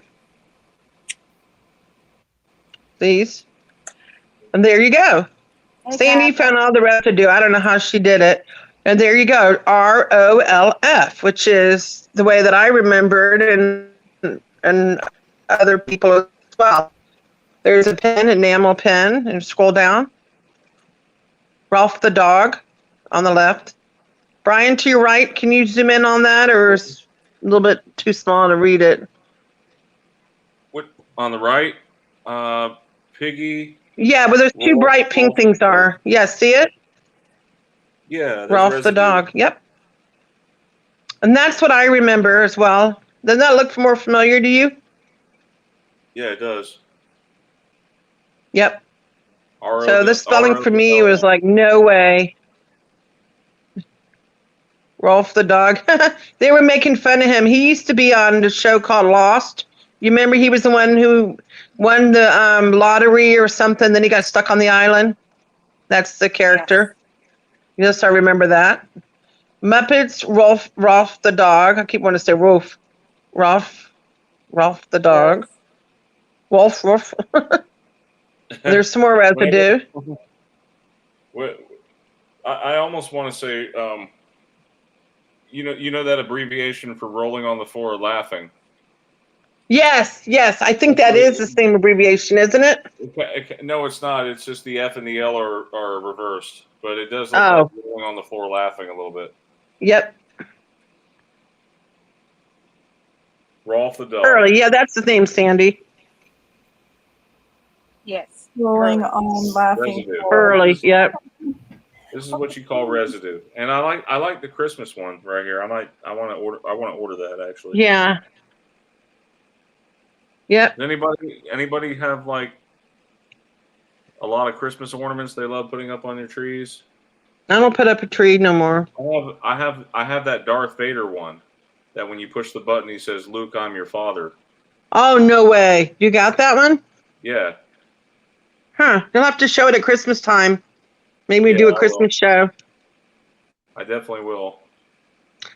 These. And there you go. Hey, Sandy Kat. found all the residue. I don't know how she did it. And there you go, ROLF, which is the way that I remembered and other people as well. There's a pen, enamel pen, and scroll down. Ralph the dog on the left. Brian, to your right, can you zoom in on that, or is it a little bit too small to read it? What on the right? Piggy. Yeah, where those two bright pink things are. Yeah, see it? Yeah, Ralph the dog. Yep. And that's what I remember as well. Does that look more familiar to you? Yeah, it does. Yep. R-O- So the spelling for me R-O-W-L. was like, no way. Rolf the dog. They were making fun of him. He used to be on the show called Lost. You remember he was the one who won the lottery or something, then he got stuck on the island? That's the character. Yes, I remember that. Muppets, Rolf the dog. I keep wanting to say Rolf. Rolf the dog. Wolf. There's some more residue. I almost want to say, you know that abbreviation for rolling on the floor laughing. Yes. I think that is the same abbreviation, isn't it? Okay, no, it's not. It's just the F and the L are reversed, but it does look like rolling on the floor laughing a little bit. Yep. Rolf the dog. Early. Yeah, that's the name, Sandy. Yes. Rolling on laughing. Residue. Early. Yep. This is what you call residue, and I like the Christmas one right here. I want to order that actually. Yeah. Yep. Does anybody have like a lot of Christmas ornaments they love putting up on their trees? I don't put up a tree no more. I have that Darth Vader one that when you push the button he says, "Luke, I'm your father." Oh, no way. You got that one? Yeah. Huh. You'll have to show it at Christmas time. Maybe we do a Christmas show. I definitely will.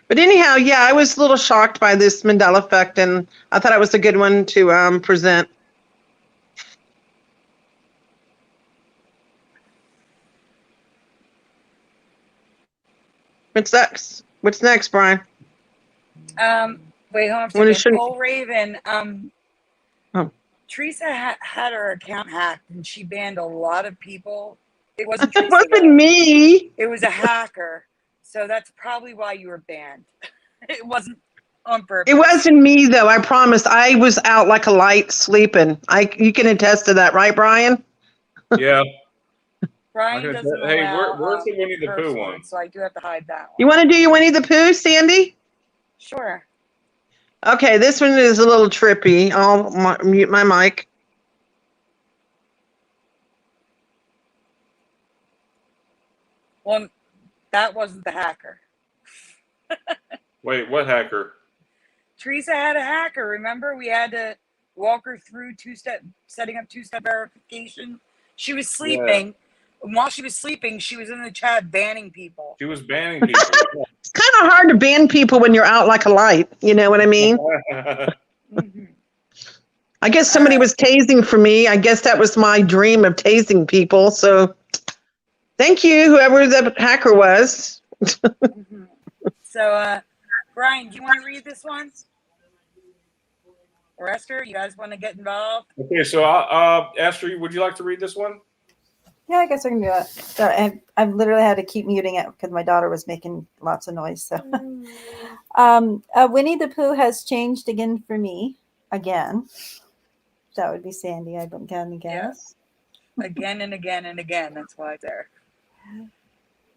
But anyhow, yeah, I was a little shocked by this Mandela effect, and I thought it was a good one to present. What's next? What's next, Brian? Wait, hold on When a it second. shouldn't- Paul Raven. Oh. Teresa had her account hacked, and she banned a lot of people. It wasn't It Teresa. wasn't though. me. It was a hacker. So that's probably why you were banned. It wasn't on purpose. It wasn't me, though. I promise. I was out like a light sleeping. You can attest to that, right, Brian? Yeah. Brian doesn't Hey, allow where's the Winnie the curse Pooh one? words, so I do have to hide that one. You want to do your Winnie the Pooh, Sandy? Sure. Okay, this one is a little trippy. I'll mute my mic. Well, that wasn't the hacker. Wait, what hacker? Teresa had a hacker. Remember, we had to walk her through setting up two-step verification. She was sleeping. Yeah. And while she was sleeping, she was in the chat banning people. She was banning people. It's kind of hard to ban people when you're out like a light. You know what I mean? Mm-hmm. I guess somebody was tasing for me. I guess that was my dream of tasing people. So thank you, whoever the hacker was. Mm-hmm. So, Brian, do you want to read this one? Or Esther, you guys want to get involved? Okay, so Esther, would you like to read this one? Yeah, I guess I can do it. Sorry, I've literally had to keep muting it because my daughter was making lots of noise. So, Winnie the Pooh has changed again for me. Again. That would be Sandy, I can guess. Yes. Again and again and again. That's why it's there.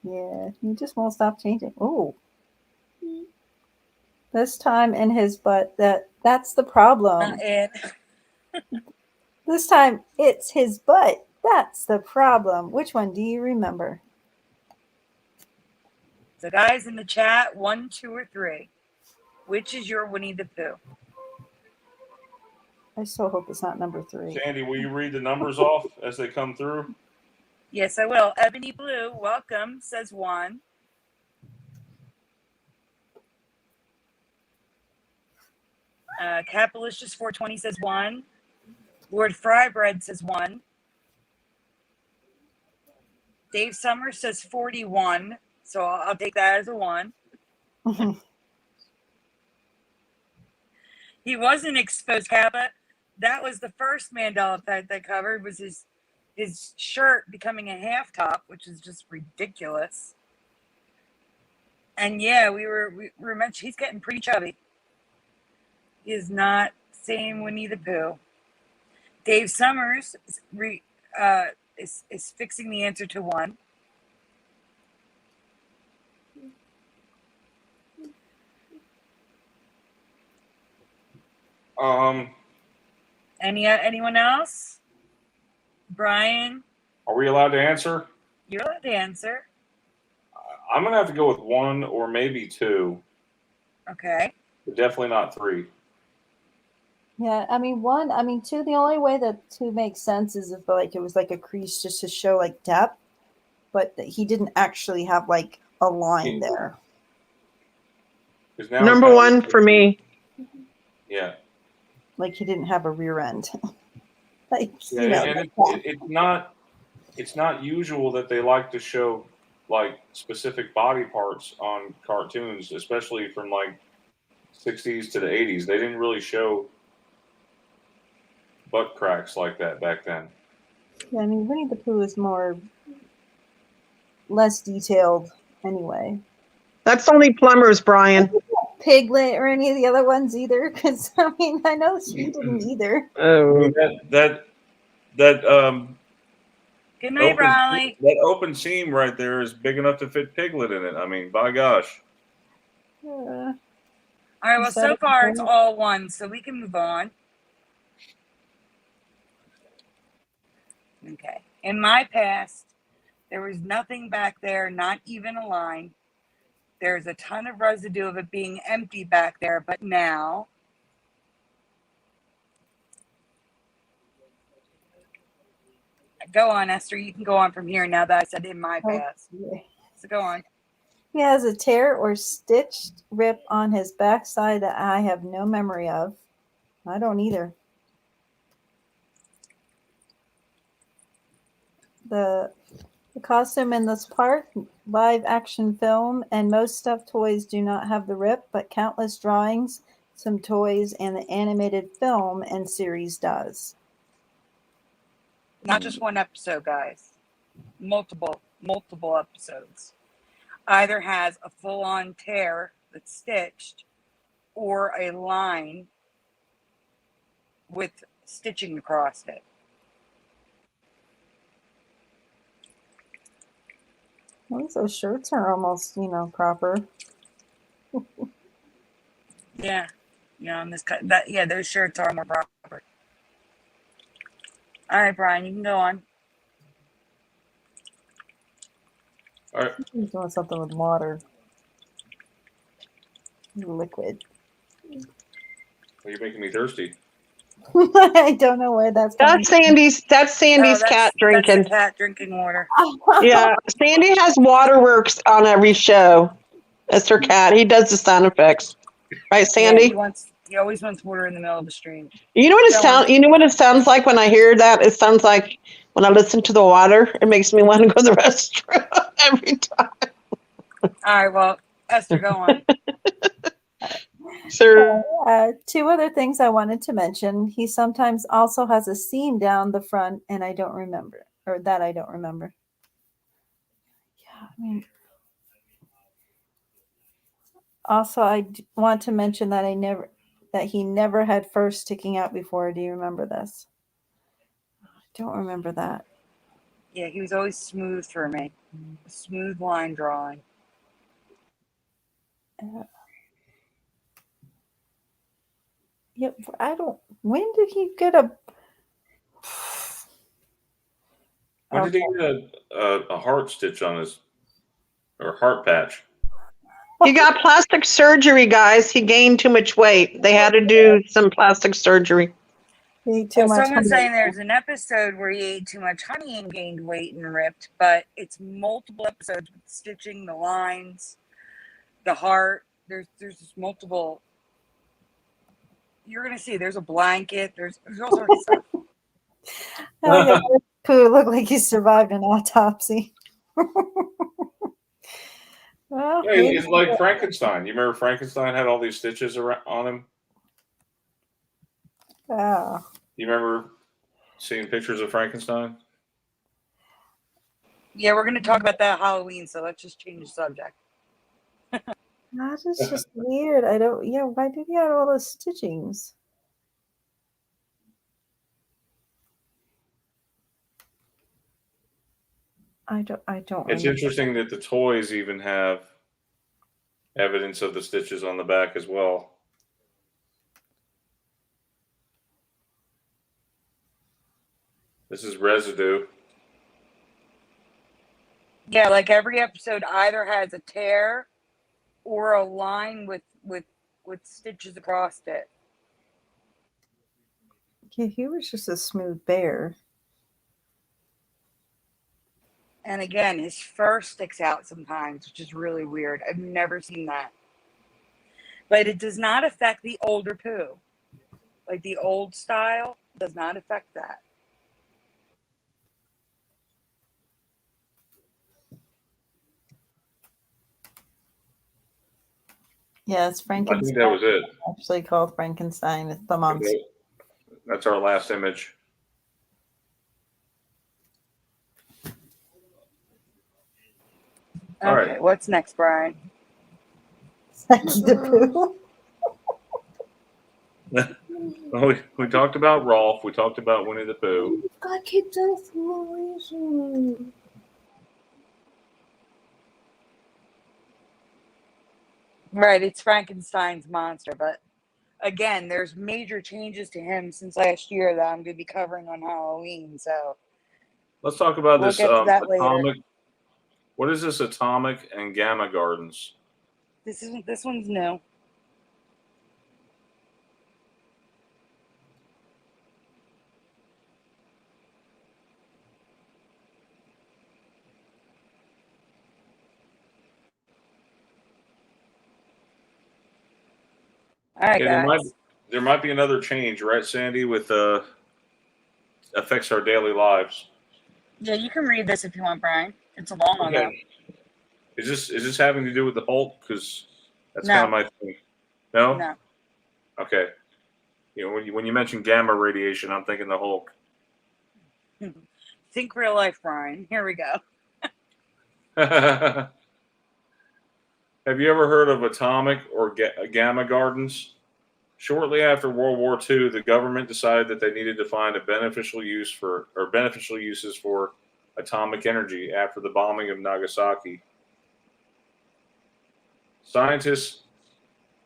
Yeah, he just won't stop changing. Oh. This time in his butt. That's the problem. This time it's his butt. That's the problem. Which one do you remember? So guys in the chat, 1, 2, or 3. Which is your Winnie the Pooh? I so hope it's not number 3. Sandy, will you read the numbers off as they come through? Yes, I will. Ebony Blue, welcome, says 1. Capalicious 420 says 1. Lord Frybread says 1. Dave Summers says 41. So I'll take that as a 1. He wasn't exposed, Kappa. That was the first Mandela effect I covered, was his shirt becoming a half top, which is just ridiculous. And yeah, we were mentioning he's getting pretty chubby. He is not saying Winnie the Pooh. Dave Summers is fixing the answer to 1. Anyone else? Brian, Are we allowed to answer? you're allowed to answer. I'm gonna have to go with 1 or maybe 2, Okay. but definitely not 3. Yeah, I mean, 1, I mean, 2, the only way that 2 makes sense is if like it was like a crease just to show like depth, but he didn't actually have like a line there. 'Cause now Number it's one for me. Yeah. Like he didn't have a rear end. Like, Yeah, you know, and it's not usual that they like to show like specific body parts on cartoons, especially from like 60s to the 80s. They didn't really show butt cracks like that back then. yeah, I mean, Winnie the Pooh is less detailed anyway. That's only plumbers, Brian. Piglet or any of the other ones either, because I mean, I know she didn't either. Oh, That Good night, Riley. open seam right there is big enough to fit Piglet in it. I mean, by gosh. All right. Well, Is that so a far it's component? all 1, so we can move on. Okay. In my past, there was nothing back there, not even a line. There's a ton of residue of it being empty back there, but now go on, Esther. You can go on from here now that I said in my past. Okay. So go on. He has a tear or stitched rip on his backside that I have no memory of. I don't either. The costume in this part, live action film, and most stuffed toys do not have the rip, but countless drawings, some toys, and the animated film and series does. Not just one episode, guys. Multiple episodes. Either has a full-on tear that's stitched or a line with stitching across it. At least those shirts are almost, proper. Yeah. On this those shirts are more proper. All right, Brian, you can go on. All right. He's doing something with water. Liquid. Well, you're making me thirsty. I don't know where that's coming That's Sandy's cat That's drinking. the cat drinking water. from. Yeah, Sandy has waterworks on every show. That's her cat. He does the sound effects, right, Sandy? Yeah, he always wants water in the middle of the stream. You know what it Go sounds. on. You know what it sounds like when I hear that. It sounds like when I listen to the water. It makes me want to go to the restroom every time. All right, well, Esther, go on. Sir, 2 other things I wanted to mention. He sometimes also has a seam down the front, and I don't remember. Yeah, I mean. Also, want to mention that he never had fur sticking out before. Do you remember this? I don't remember that. Yeah, he was always smooth for me. Smooth line drawing. Yep. When did he get a? When did he get a heart stitch on his or heart patch? he got plastic surgery, guys. He gained too much weight. They had to do some plastic surgery. He ate too much Someone's honey. saying there's an episode where he ate too much honey and gained weight and ripped, but it's multiple episodes with stitching, the lines, the heart. There's just multiple. You're gonna see. There's a blanket. There's all sorts of stuff. Oh, yeah, Pooh looked like he survived an autopsy. Well, Yeah, it's like Frankenstein. You remember Frankenstein had all these stitches on him? Oh. You remember seeing pictures of Frankenstein? Yeah, we're gonna talk about that Halloween, so let's just change the subject. That is just weird. Why did he have all those stitchings? I don't It's remember. interesting that the toys even have evidence of the stitches on the back as well. This is residue. Yeah, like every episode either has a tear or a line with stitches across it. Yeah, he was just a smooth bear. And again, his fur sticks out sometimes, which is really weird. I've never seen that. But it does not affect the older poo. Like the old style does not affect that. Yeah, it's I Frankenstein. think that was it. Actually called Frankenstein. It's the monster. That's our last image. All Okay, right. what's next, Brian? Psyche the Pooh. We talked about Rolf. We talked about Winnie the Pooh. Got kicked out for no reason. Right, it's Frankenstein's monster, but again, there's major changes to him since last year that I'm going to be covering on Halloween. So Let's talk about we'll this get to that later. atomic. What is this atomic and gamma gardens? This one's new. All right, Yeah, guys. there might be another change, right, Sandy? With affects our daily lives. Yeah, you can read this if you want, Brian. It's a long one, though. Okay. Is this having to do with the Hulk? Because that's No. kind of my thing. No. No. Okay. You know, when you mention gamma radiation, I'm thinking the Hulk. Think real life, Brian. Here we go. Have you ever heard of atomic or gamma gardens? Shortly after World War II, the government decided that they needed to find a beneficial uses for atomic energy after the bombing of Nagasaki. Scientists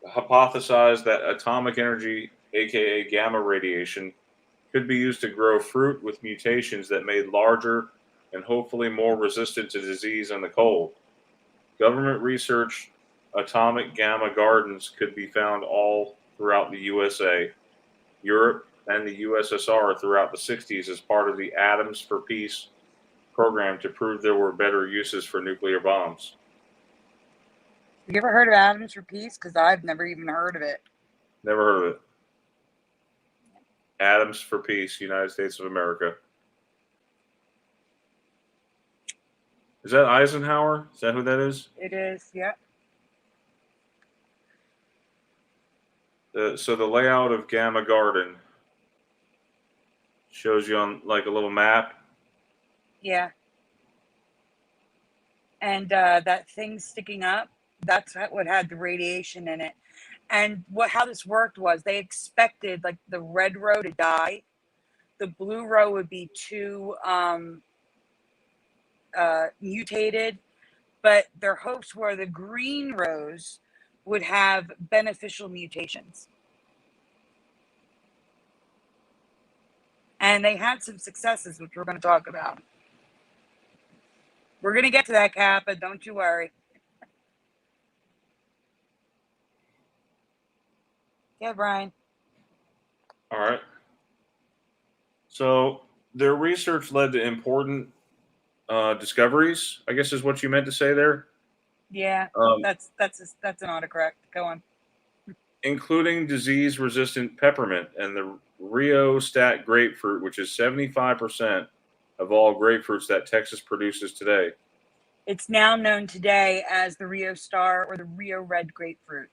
hypothesized that atomic energy, aka gamma radiation, could be used to grow fruit with mutations that made larger and hopefully more resistant to disease and the cold. Government research atomic gamma gardens could be found all throughout the USA, Europe, and the USSR throughout the 60s as part of the Atoms for Peace program to prove there were better uses for nuclear bombs. Have you ever heard of Atoms for Peace? Because I've never even heard of it. Never heard of it. Atoms for Peace, United States of America. Is that Eisenhower? Is that who that is? It is, yeah. So the layout of Gamma Garden shows you on like a little map. Yeah. And that thing sticking up, that's what had the radiation in it. And how this worked was they expected like the red row to die. The blue row would be too mutated, but their hopes were the green rows would have beneficial mutations. And they had some successes, which we're going to talk about. We're going to get to that, Kappa. Don't you worry. Yeah, Brian. All right. So their research led to important discoveries, I guess is what you meant to say there. Yeah, that's an autocorrect. Go on. Including disease-resistant peppermint and the Rio Stat grapefruit, which is 75% of all grapefruits that Texas produces today. It's now known today as the Rio Star or the Rio Red grapefruit.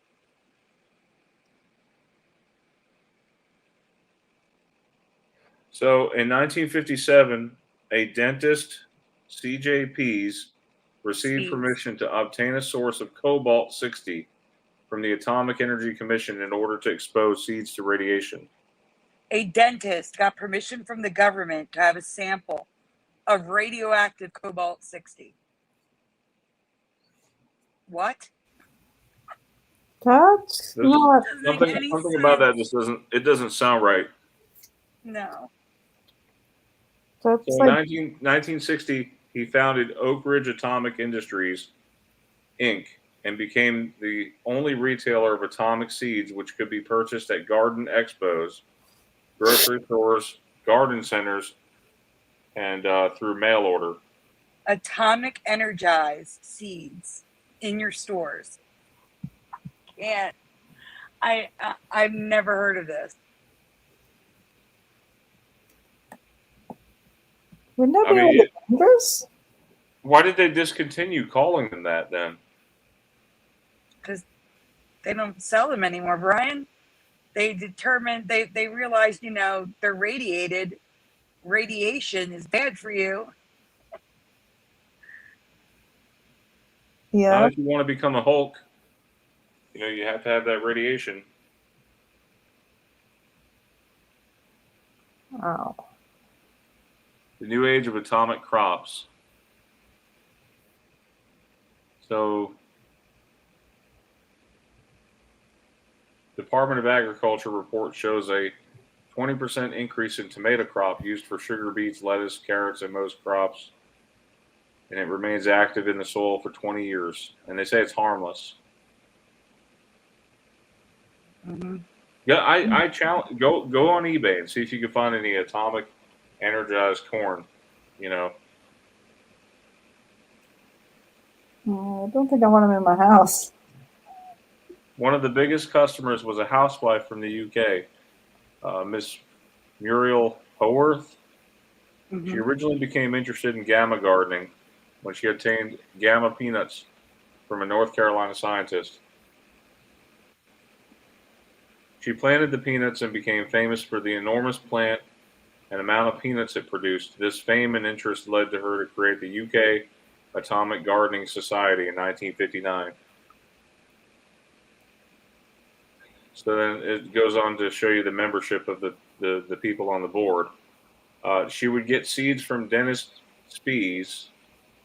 So in 1957, a dentist, C.J. Pease, received permission to obtain a source of cobalt-60 from the Atomic Energy Commission in order to expose seeds to radiation. A dentist got permission from the government to have a sample of radioactive cobalt-60. What? That's not. Something about that just doesn't sound right. No. So So it's in like 1960, he founded Oak Ridge Atomic Industries, Inc., and became the only retailer of atomic seeds which could be purchased at garden expos, grocery stores, garden centers, and through mail order. Atomic energized seeds in your stores. And I've never heard of this. wouldn't that I be mean, like dangerous? why did they discontinue calling them that then? Because they don't sell them anymore, Brian. They determined they realized, they're radiated. Radiation is bad for you. Yeah. Not if you want to become a Hulk. You have to have that radiation. Oh. The new age of atomic crops. So, Department of Agriculture report shows a 20% increase in tomato crop used for sugar beets, lettuce, carrots, and most crops. And it remains active in the soil for 20 years. And they say it's harmless. Mm-hmm. Yeah, I challenge go on eBay and see if you can find any atomic energized corn. I don't think I want them in my house. One of the biggest customers was a housewife from the UK, Miss Muriel Howarth. Mm-hmm. She originally became interested in gamma gardening when she obtained gamma peanuts from a North Carolina scientist. She planted the peanuts and became famous for the enormous plant and amount of peanuts it produced. This fame and interest led to her to create the UK Atomic Gardening Society in 1959. So then it goes on to show you the membership of the people on the board. She would get seeds from Dennis Spies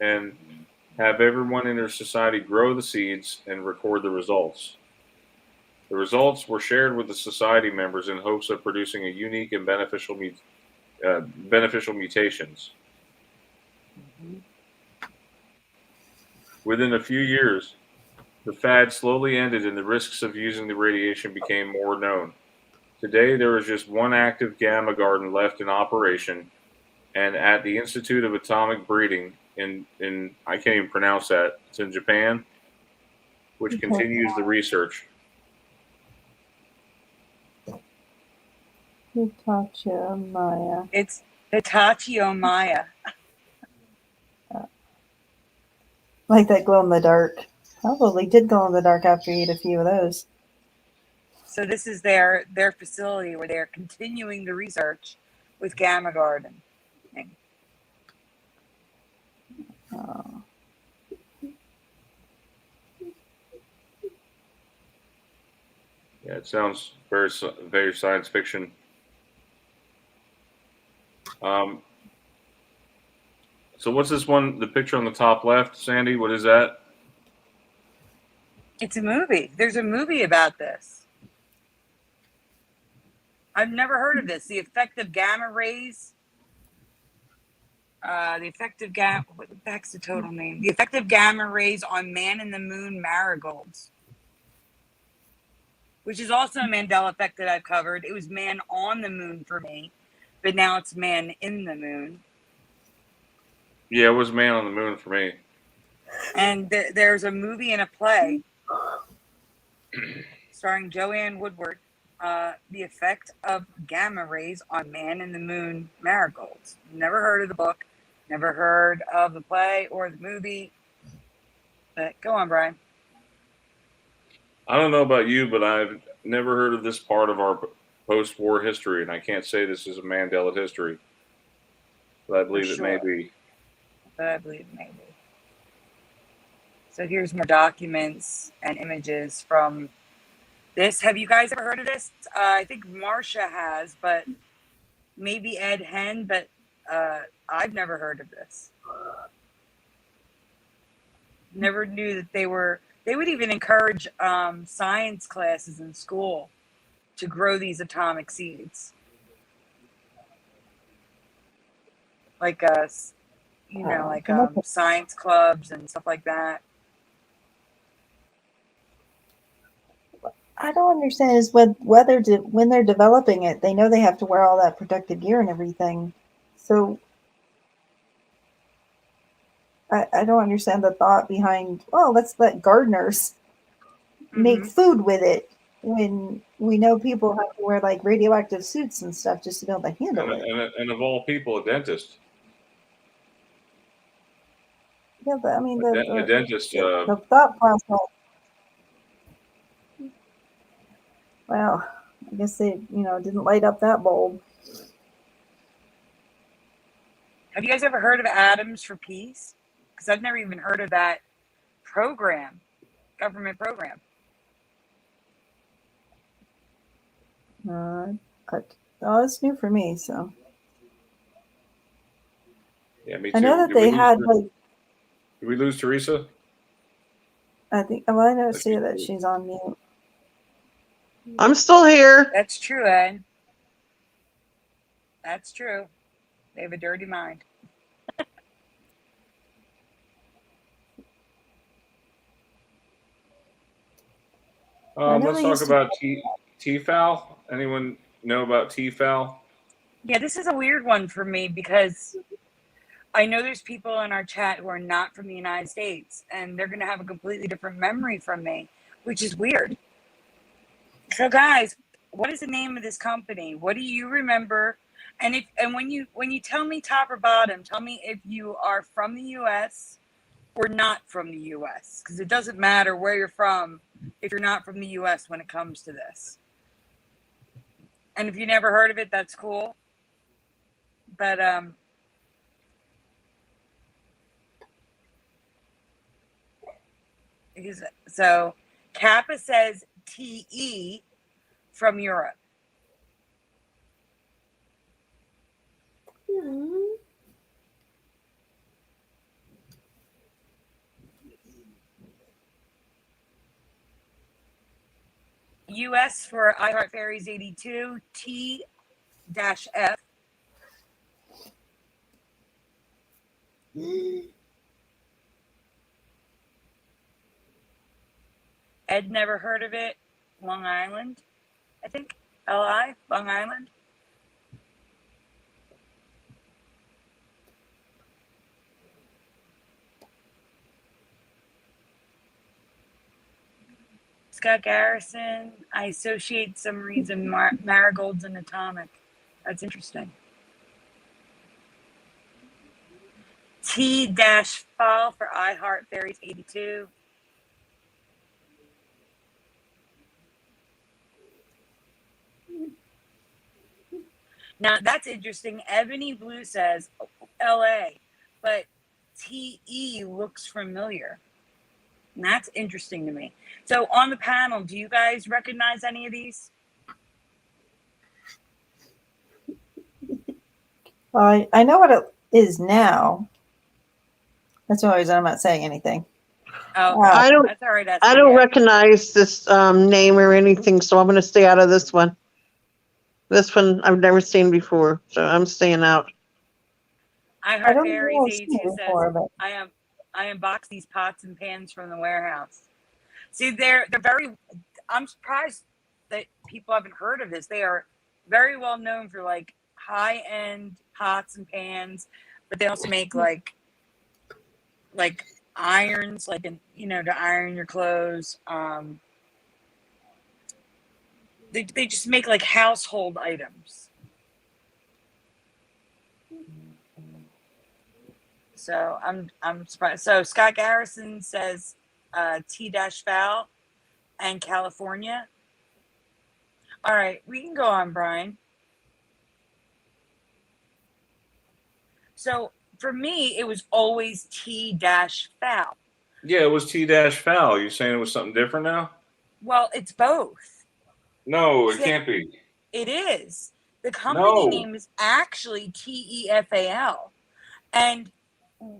and have everyone in her society grow the seeds and record the results. The results were shared with the society members in hopes of producing a unique and beneficial mutations. Within a few years, the fad slowly ended and the risks of using the radiation became more known. Today, there is just one active gamma garden left in operation, and at the Institute of Atomic Breeding in I can't even pronounce that. It's in Japan, which continues the research. Hitachi Maya. It's Hitachi Maya. Like that glow in the dark. Probably did glow in the dark after you ate a few of those. So this is their facility where they're continuing the research with gamma garden. Oh. Yeah, it sounds very very science fiction. So what's this one? The picture on the top left, Sandy. What is that? It's a movie. There's a movie about this. I've never heard of this. The effect of gamma rays. The effect of gamma. What the heck's the total name? The effect of gamma rays on man in the moon marigolds, which is also a Mandela effect that I've covered. It was man on the moon for me, but now it's man in the moon. Yeah, it was Man on the Moon for me. And there's a movie and a play starring Joanne Woodward. The effect of gamma rays on man in the moon marigolds. Never heard of the book, never heard of the play or the movie. But go on, Brian. I don't know about you, but I've never heard of this part of our post-war history, and I can't say this is a Mandela history, but I believe it may be. But I believe maybe. So here's more documents and images from this. Have you guys ever heard of this? I think Marcia has, but maybe Ed Hen, but I've never heard of this. Never knew that they would even encourage science classes in school to grow these atomic seeds. like Oh, science clubs and stuff like that. I don't understand is when they're developing it, they know they have to wear all that protective gear and everything. So I don't understand the thought behind, oh, let's let gardeners make food with it when we know people have to wear like radioactive suits and stuff just to be able to handle it. And of all people, a dentist. Yeah, but I mean A dentist. the thought process. Well, I guess they didn't light up that bulb. Have you guys ever heard of Atoms for Peace? Because I've never even heard of that government program. It's new for me, so. Yeah, me too. I know that they had like. Did we lose Teresa? I think. Well, I don't see that she's on mute. I'm still here. That's true, Ed. That's true. They have a dirty mind. Let's talk about TFAL. Anyone know about TFAL? Yeah, this is a weird one for me because I know there's people in our chat who are not from the United States, and they're going to have a completely different memory from me, which is weird. So, guys, what is the name of this company? What do you remember? And when you tell me top or bottom, tell me if you are from the U.S. or not from the U.S. Because it doesn't matter where you're from if you're not from the U.S. when it comes to this. And if you never heard of it, that's cool. But so Kappa says TE from Europe. US for iHeart Fairies 82, T-F. Ed never heard of it. Long Island, I think. LI, Long Island. Scott Garrison, I associate some reason marigolds and atomic. That's interesting. T-File for iHeart Fairies 82. Now that's interesting. Ebony Blue says LA, but TE looks familiar. And that's interesting to me. So on the panel, do you guys recognize any of these? Well, I know what it is now. That's the only reason I'm not saying anything. Oh, I don't. that's all right. I don't recognize this name or anything, so I'm going to stay out of this one. This one I've never seen before, so I'm staying out. iHeart Fairies 82 says, I unboxed these pots and pans from the warehouse. See, they're very, I'm surprised that people haven't heard of this. They are very well known for like high-end pots and pans, but they also make like irons, like, to iron your clothes. They just make like household items. So I'm surprised. So Scott Garrison says T-Fal and California. All right, we can go on, Brian. So for me, it was always T-Fal. Yeah, it was T-Fal. You're saying it was something different now? Well, it's both. No, it can't be. It is. The company name is actually TEFAL. And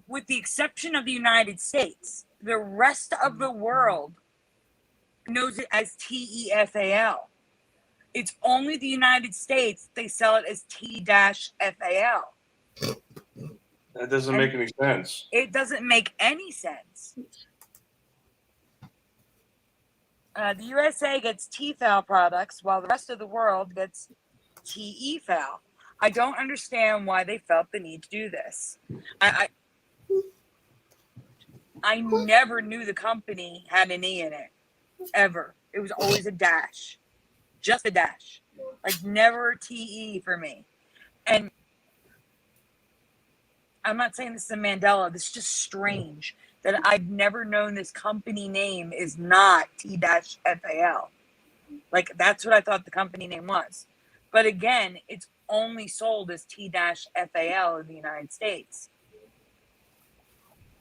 with the exception of the United States, the rest of the world knows it as TEFAL. It's only the United States they sell it as T-FAL. That doesn't make any sense. It doesn't make any sense. The USA gets TFAL products while the rest of the world gets TEFAL. I don't understand why they felt the need to do this. I never knew the company had an E in it, ever. It was always a dash, just a dash. Like never TE for me. And I'm not saying this is a Mandela. This is just strange that I've never known this company name is not T-FAL. Like that's what I thought the company name was. But again, it's only sold as T-FAL in the United States,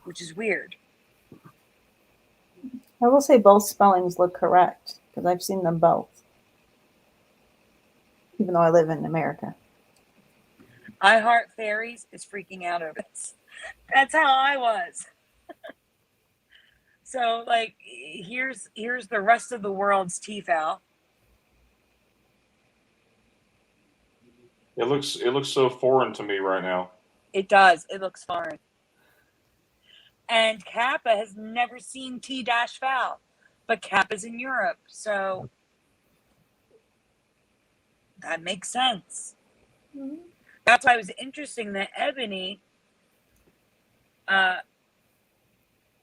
which is weird. I will say both spellings look correct because I've seen them both, even though I live in America. I Heart Fairies is freaking out over this. That's how I was. So, like, here's the rest of the world's TFAL. It looks so foreign to me right now. It does. It looks foreign. And Kappa has never seen T-FAL, but Kappa's in Europe, so that makes sense. Mm-hmm. That's why it was interesting that Ebony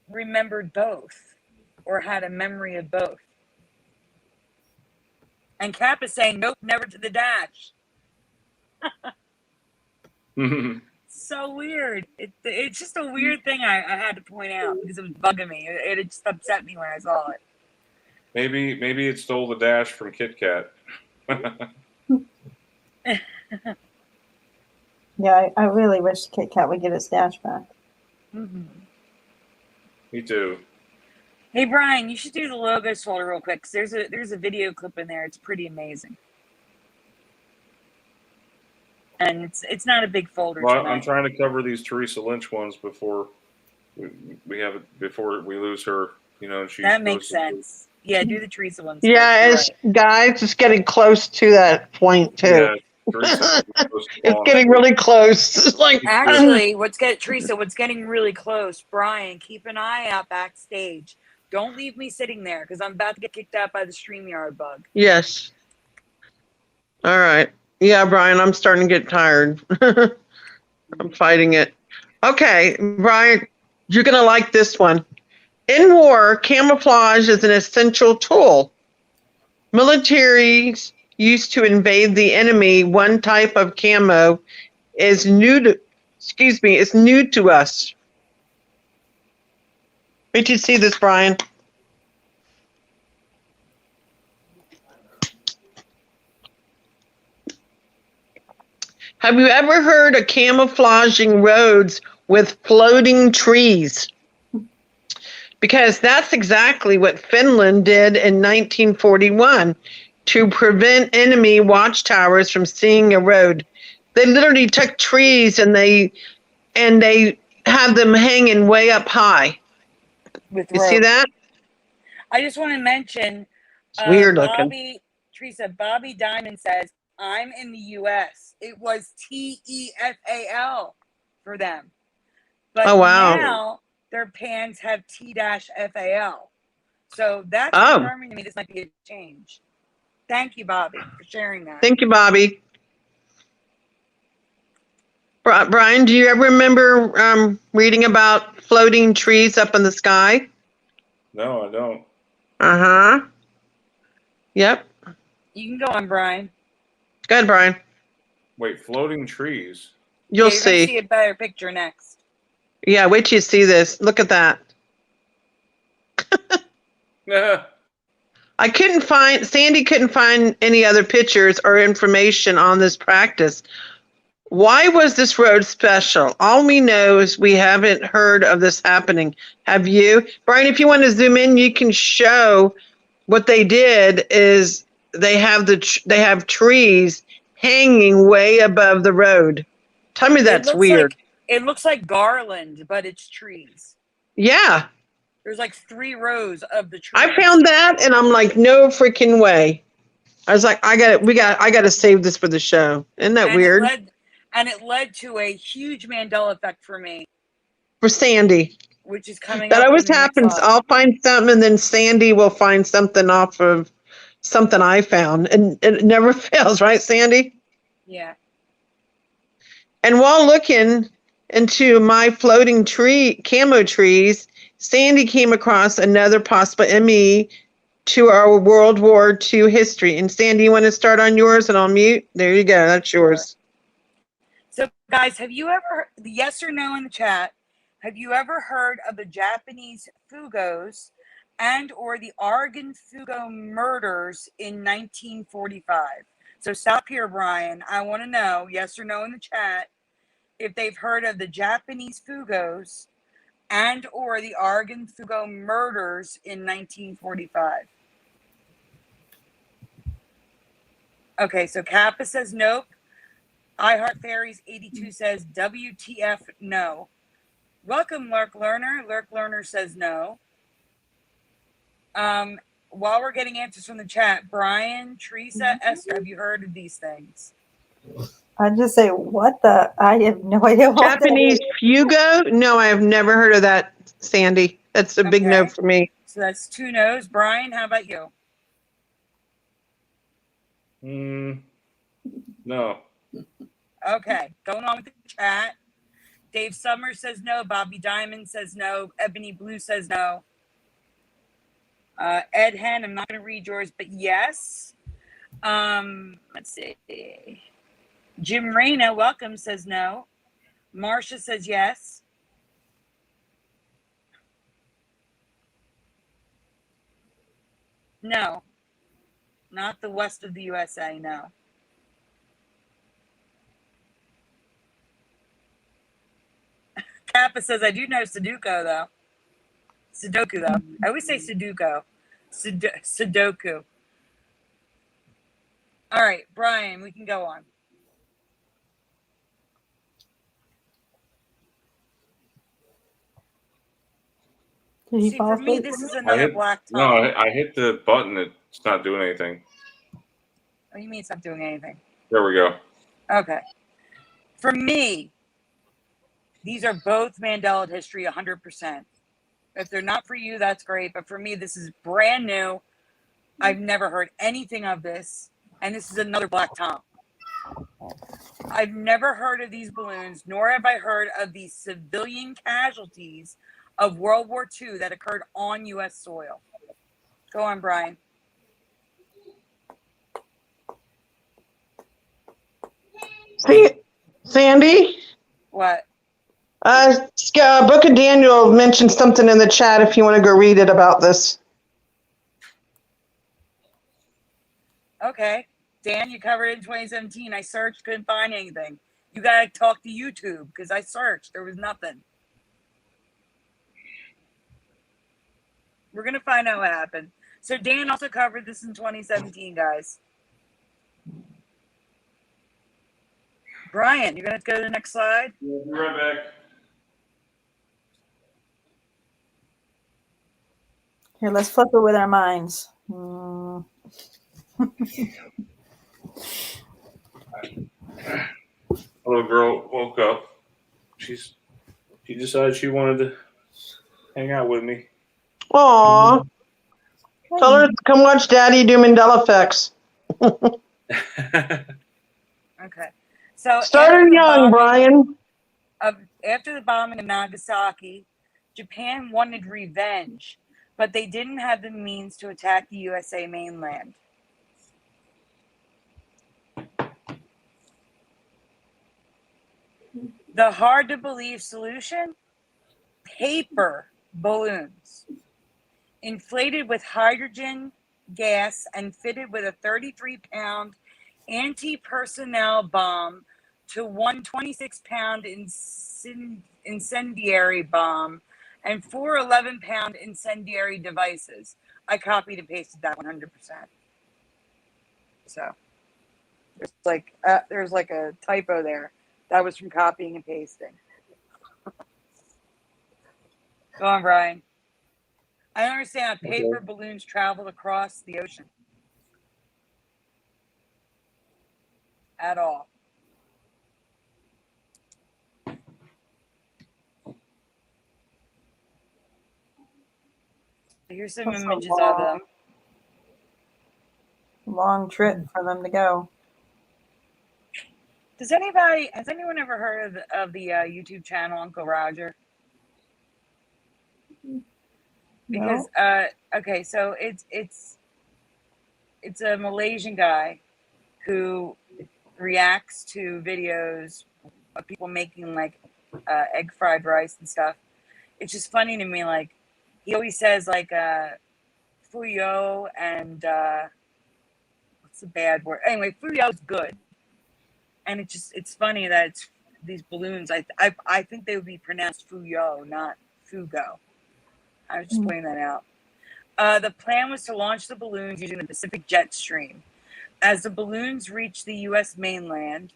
remembered both or had a memory of both. And Kappa's saying, nope, never to the dash. So weird. It's just a weird thing I had to point out because it was bugging me. It just upset me when I saw it. Maybe it stole the dash from Kit Kat. Yeah, I really wish Kit Kat would get its dash back. Mm-hmm. Me too. Hey Brian, you should do the logos folder real quick because there's a video clip in there. It's pretty amazing. And it's not a big folder. Well, tonight. I'm trying to cover these Teresa Lynch ones before we have it, before we lose her. You know, she. That makes sense. Yeah, do the Teresa ones. Yeah, guys, it's getting close to that point too. Yeah, Teresa, it's getting really close. It's like actually, what's getting really close, Brian, keep an eye out backstage. Don't leave me sitting there because I'm about to get kicked out by the StreamYard bug. Yes. All right. Yeah, Brian, I'm starting to get tired. I'm fighting it. Okay, Brian, you're going to like this one. In war, camouflage is an essential tool. Militaries used to invade the enemy. One type of camo is new to us. Wait till you see this, Brian. Have you ever heard of camouflaging roads with floating trees? Because that's exactly what Finland did in 1941 to prevent enemy watchtowers from seeing a road. They literally took trees and they had them hanging way up high. You see that? I just want to mention it's weird looking. Teresa, Bobby Diamond says, I'm in the U.S. It was TEFAL for them. But now their pants have T-FAL. So that's confirming to me this might be a change. Thank you, Bobby, for sharing that. Thank you, Bobby. Brian, do you ever remember reading about floating trees up in the sky? No, I don't. Uh-huh. Yep. You can go on, Brian. Go ahead, Brian. Wait, floating trees? You'll you're see. Gonna see a better picture next. Yeah, wait till you see this. Look at that. Sandy couldn't find any other pictures or information on this practice. Why was this road special? All we know is we haven't heard of this happening. Have you? Brian, if you want to zoom in, you can show what they did is they have trees hanging way above the road. Tell me that's weird. It looks like garland, but it's trees. Yeah. There's like 3 rows of the trees. I found that and I'm like, no freaking way. I was like, I got to save this for the show. Isn't that weird? And it led to a huge Mandela effect for me, For Sandy. which is coming That up always in the next happens. slide. I'll find something and then Sandy will find something off of something I found. And it never fails, right, Sandy? Yeah. And while looking into my floating tree, camo trees, Sandy came across another possible ME to our World War II history. And Sandy, you want to start on yours and I'll mute? There you go. That's yours. So, guys, have you ever, yes or no in the chat, have you ever heard of the Japanese Fugos and or the Oregon Fugo murders in 1945? So stop here, Brian. I want to know, yes or no in the chat, if they've heard of the Japanese Fugos and or the Oregon Fugo murders in 1945. Okay, so Kappa says nope. I Heart Fairies 82 says WTF no. Welcome, Lurk Learner. Lurk Learner says no. While we're getting answers from the chat, Brian, Teresa, Esther, have you heard of these things? I'd just say, what the? I have no idea what Japanese that Fugo? No, I have never heard of that, Sandy. That's a big no Okay. for me. So that's 2 no's. Brian, how about you? No. Okay, going on with the chat. Dave Summers says no. Bobby Diamond says no. Ebony Blue says no. Ed Hen, I'm not going to read yours, but yes. Let's see. Jim Reyna, welcome, says no. Marcia says yes. No. Not the west of the USA, no. Kappa says, I do know Sudoku, though. Sudoku, though. I always say Sudoku. Sudoku. All right, Brian, we can go on. Did he See, fall for me, asleep? this is another black No, tunnel. I hit the button. It's not doing anything. What do you mean it's not doing anything? There we go. Okay. For me, these are both Mandela history 100%. If they're not for you, that's great. But for me, this is brand new. I've never heard anything of this. And this is another black tunnel. I've never heard of these balloons, nor have I heard of the civilian casualties of World War II that occurred on U.S. soil. Go on, Brian. See, Sandy? What? Book of Daniel mentioned something in the chat if you want to go read it about this. Okay. Dan, you covered it in 2017. I searched, couldn't find anything. You got to talk to YouTube because I searched. There was nothing. We're going to find out what happened. So Dan also covered this in 2017, guys. Brian, you're going to go to the next slide? We'll be right back. Here, let's flip it with our minds. Hmm. A little girl woke up. She decided she wanted to hang out with me. Aw. Tell her to come watch Daddy do Mandela effects. Okay. So Start her young, Brian. After the bombing of Nagasaki, Japan wanted revenge, but they didn't have the means to attack the USA mainland. The hard-to-believe solution? Paper balloons. Inflated with hydrogen gas and fitted with a 33-pound anti-personnel bomb to one 26-pound incendiary bomb and 4 11-pound incendiary devices. I copied and pasted that 100%. So there's like a typo there. That was from copying and pasting. Go on, Brian. I don't understand how paper balloons travel across the ocean. At all. Here's some That's a images of them. long trip for them to go. Has anyone ever heard of the YouTube channel Uncle Roger? Because okay, so it's a Malaysian guy who reacts to videos of people making like egg fried rice and stuff. It's just funny to me. Like he always says like fuyo and what's the bad word? Anyway, fuyo's good, and it's funny that it's these balloons. I think they would be pronounced fuyo, not fugo. I was just pointing that out. The plan was to launch the balloons using the Pacific jet stream. As the balloons reached the U.S. mainland,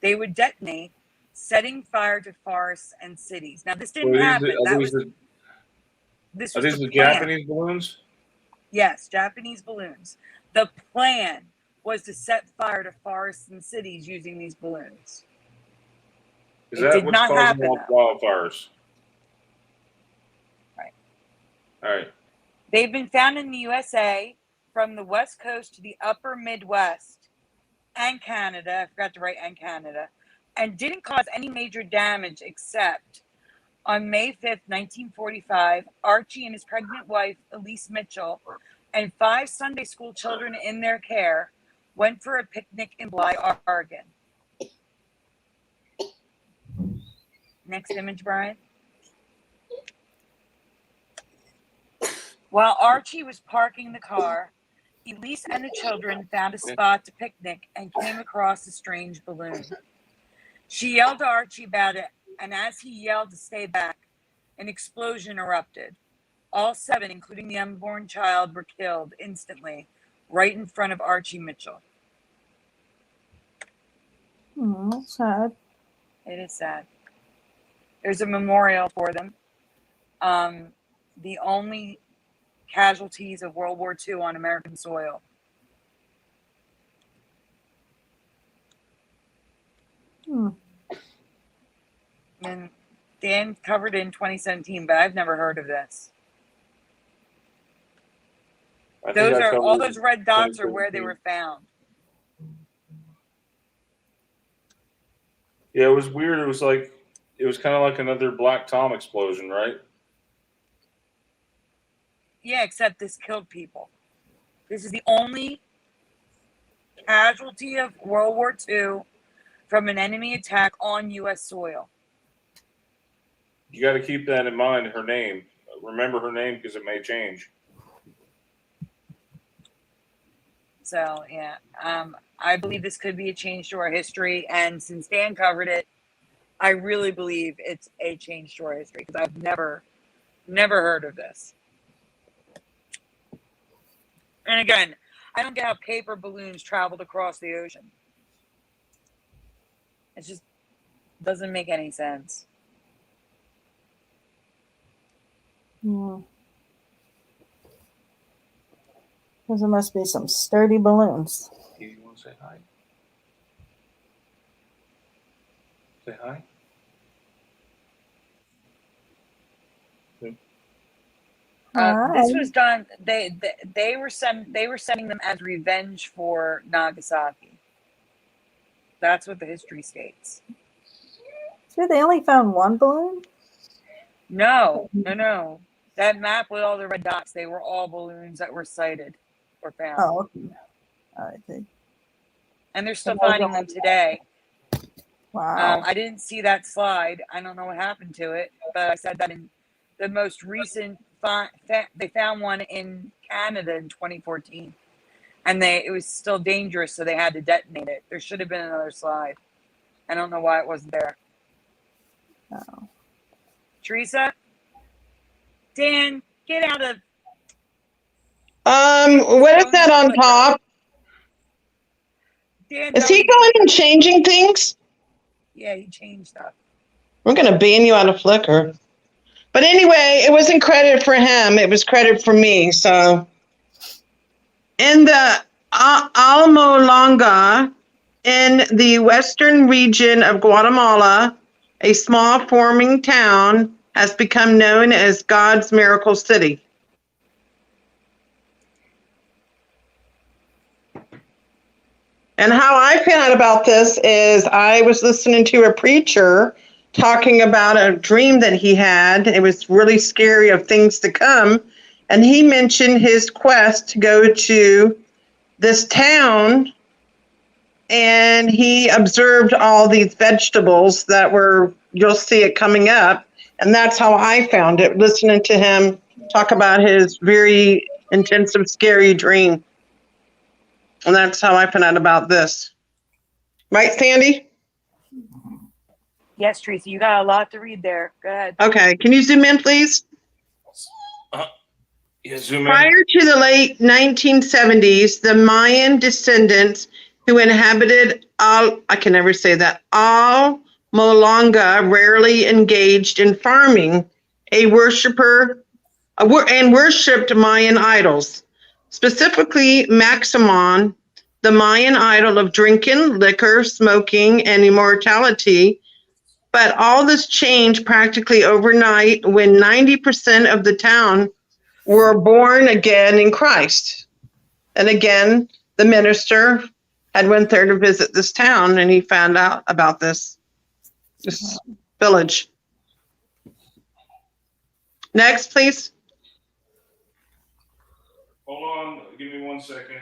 they would detonate, setting fire to forests and cities. Now, this didn't happen. This was these the the plan. Japanese balloons? Yes, Japanese balloons. The plan was to set fire to forests and cities using these balloons. Is It that did what's not causing happen, wildfires? Right. All right. They've been found in the USA from the West Coast to the upper Midwest and Canada. I forgot to write and Canada. And didn't cause any major damage except on May 5th, 1945, Archie and his pregnant wife, Elise Mitchell, and 5 Sunday school children in their care went for a picnic in Bly, Oregon. Next image, Brian. While Archie was parking the car, Elise and the children found a spot to picnic and came across a strange balloon. She yelled to Archie about it, and as he yelled to stay back, an explosion erupted. All 7, including the unborn child, were killed instantly, right in front of Archie Mitchell. That's sad. It is sad. There's a memorial for them. The only casualties of World War II on American soil. And Dan covered it in 2017, but I've never heard of this. All those red dots are where they were found. Yeah, it was weird. It was kind of like another Black Tom explosion, right? Yeah, except this killed people. This is the only casualty of World War II from an enemy attack on U.S. soil. You got to keep that in mind. Her name. Remember her name because it may change. So, yeah. I believe this could be a change to our history. And since Dan covered it, I really believe it's a change to our history because I've never heard of this. And again, I don't get how paper balloons traveled across the ocean. It just doesn't make any sense. Because there must be some sturdy balloons. You want to say hi? Say hi. This was done. They were sending them as revenge for Nagasaki. That's what the history states. So they only found one balloon? No. That map with all the red dots, they were all balloons that were sighted or found. Oh, okay. I see. And they're still finding them today. Wow. I didn't see that slide. I don't know what happened to it, but I said that in the most recent they found one in Canada in 2014, and it was still dangerous, so they had to detonate it. There should have been another slide. I don't know why it wasn't there. Oh. Teresa, Dan, get out of. What is that on top? Dan, Is he going and changing things? Yeah, he changed stuff. We're gonna ban you out of Flickr. But anyway, it wasn't credit for him. It was credit for me. So in the Almolonga, in the western region of Guatemala, a small farming town has become known as God's Miracle City. And how I found out about this is I was listening to a preacher talking about a dream that he had. It was really scary of things to come. And he mentioned his quest to go to this town, and he observed all these vegetables that were, you'll see it coming up. And that's how I found it, listening to him talk about his very intensive, scary dream. And that's how I found out about this. Right, Sandy? Yes, Tracy, you got a lot to read there. Go ahead. Okay. Can you zoom in, please? Yeah, zoom in. Prior to the late 1970s, the Mayan descendants who inhabited I can never say that, Molonga rarely engaged in farming, and worshipped Mayan idols, specifically Maximon, the Mayan idol of drinking, liquor, smoking, and immortality. But all this changed practically overnight when 90% of the town were born again in Christ. And again, the minister had went there to visit this town, and he found out about this village. Next, please. Hold on. Give me 1 second.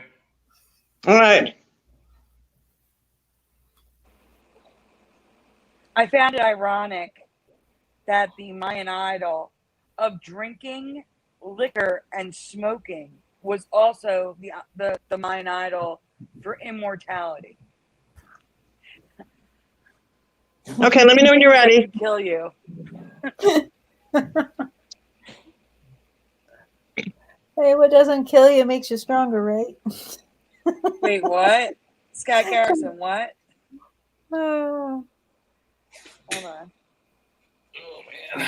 All right. I found it ironic that the Mayan idol of drinking, liquor, and smoking was also the Mayan idol for immortality. Okay, let me know when you're ready. Kill you. Hey, what doesn't kill you makes you stronger, right? Wait, what? Scott Garrison, what? Oh. Hold on. Oh, man.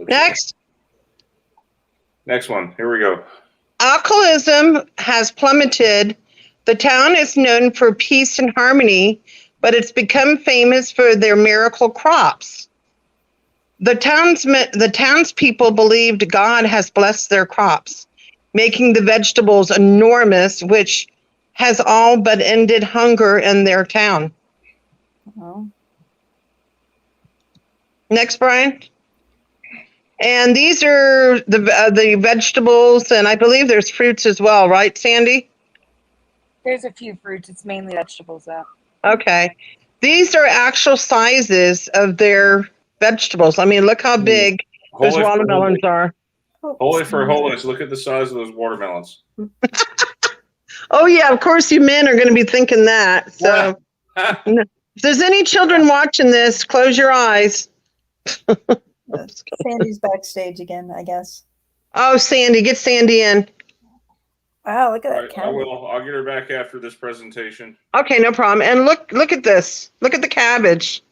Next. Next one. Here we go. Alcoholism has plummeted. The town is known for peace and harmony, but it's become famous for their miracle crops. The townspeople believed God has blessed their crops, making the vegetables enormous, which has all but ended hunger in their town. Oh. Next, Brian. And these are the vegetables, and I believe there's fruits as well, right, Sandy? There's a few fruits. It's mainly vegetables, though. Okay. These are actual sizes of their vegetables. I mean, look how big those Holy watermelons are. Holy for holiness, look at the size of those watermelons. Oh, yeah, of course you men are going to be thinking that. So if there's any children watching this, close your eyes. Sandy's backstage again, I guess. Oh, Sandy, get Sandy in. Wow, look at that Right, I cabbage. will. I'll get her back after this presentation. Okay, no problem. And look at this. Look at the cabbage.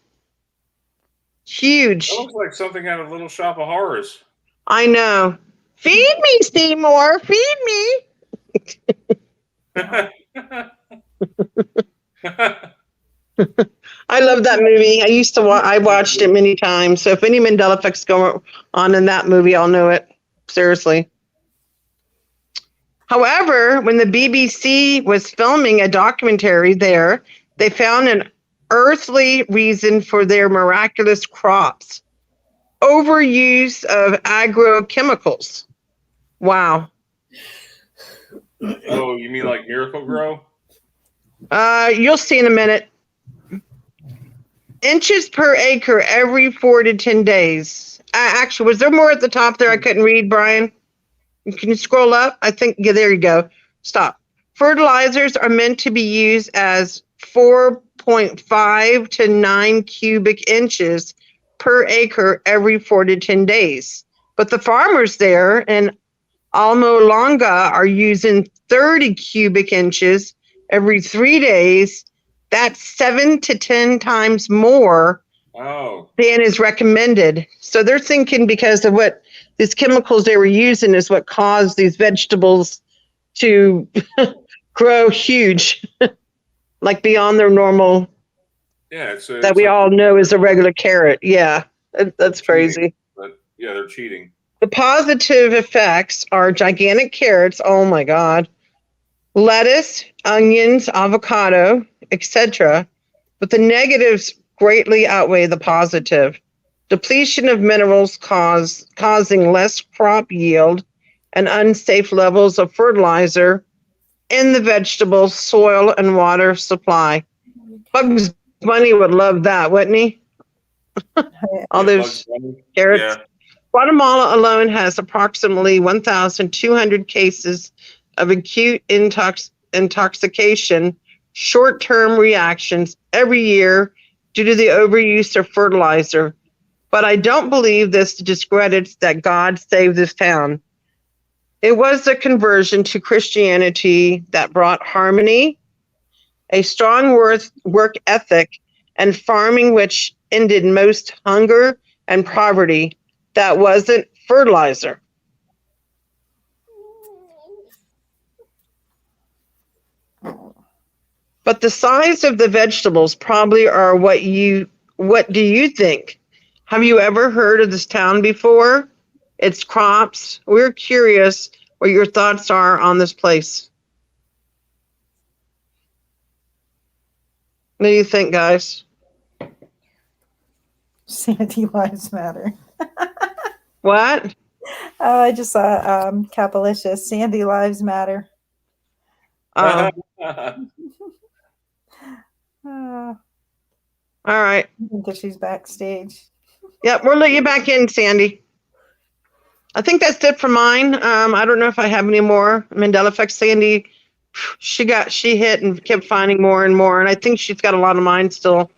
Huge. That looks like something out of Little Shop of Horrors. I know. Feed me, Seymour. Feed me. I love that movie. I watched it many times. So if any Mandela effects go on in that movie, I'll know it. Seriously. However, when the BBC was filming a documentary there, they found an earthly reason for their miraculous crops. Overuse of agrochemicals. Wow. Oh, you mean like Miracle Grow? You'll see in a minute. Inches per acre every 4 to 10 days. Actually, was there more at the top there I couldn't read, Brian? Can you scroll up? I think, yeah, there you go. Stop. Fertilizers are meant to be used as 4.5 to 9 cubic inches per acre every 4 to 10 days. But the farmers there in Almolonga are using 30 cubic inches every 3 days. That's 7 to 10 times more than is recommended. So they're thinking because of what these chemicals they were using is what caused these vegetables to grow huge, like beyond their normal. Yeah, that we all know is a regular carrot. Yeah, that's crazy. But yeah, they're cheating. The positive effects are gigantic carrots. Oh my God. lettuce, onions, avocado, etc., but the negatives greatly outweigh the positive. Depletion of minerals causing less crop yield and unsafe levels of fertilizer in the vegetable, soil, and water supply. Bugs Bunny would love that, wouldn't he? All Yeah, Bugs those Bunny. carrots. Yeah. Guatemala alone has approximately 1,200 cases of acute intoxication, short-term reactions every year due to the overuse of fertilizer. But I don't believe this discredits that God saved this town. It was the conversion to Christianity that brought harmony, a strong work ethic, and farming which ended most hunger and poverty. That wasn't fertilizer. But the size of the vegetables probably are what do you think? Have you ever heard of this town before? Its crops. We're curious what your thoughts are on this place. What do you think, guys? Sandy Lives Matter. What? Oh, I just saw Capalicious. Sandy Lives Matter. Oh, Uh, all right. I think she's backstage. Yep, we'll let you back in, Sandy. I think that's it for mine. I don't know if I have any more Mandela effect. Sandy, she hit and kept finding more and more, and I think she's got a lot of mine still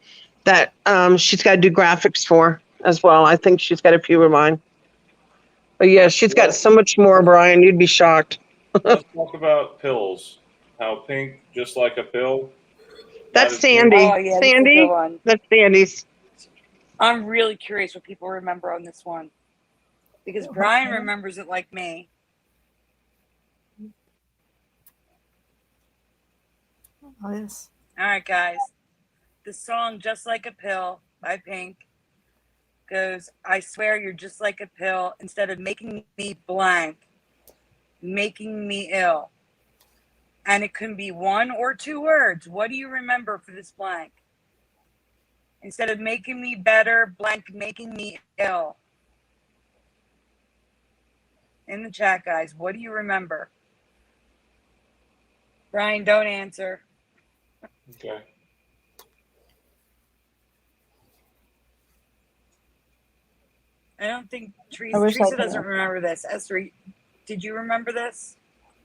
that she's got to do graphics for as well. I think she's got a few of mine. But yeah, she's got so much more, Brian. You'd be shocked. Let's talk about pills. How pink, just like a pill. That's That is pink. Sandy. Oh yeah, this is a good Sandy, one. that's Sandy's. I'm really curious what people remember on this one because Brian remembers it like me. Oh, yes. All right, guys. The song "Just Like a Pill" by Pink goes, "I swear you're just like a pill. Instead of making me blank, making me ill." And it can be one or two words. What do you remember for this blank? Instead of making me better, blank, making me ill. In the chat, guys, what do you remember? Brian, don't answer. Okay. I don't think I wish I Teresa could doesn't have. remember this. Esther, did you remember this?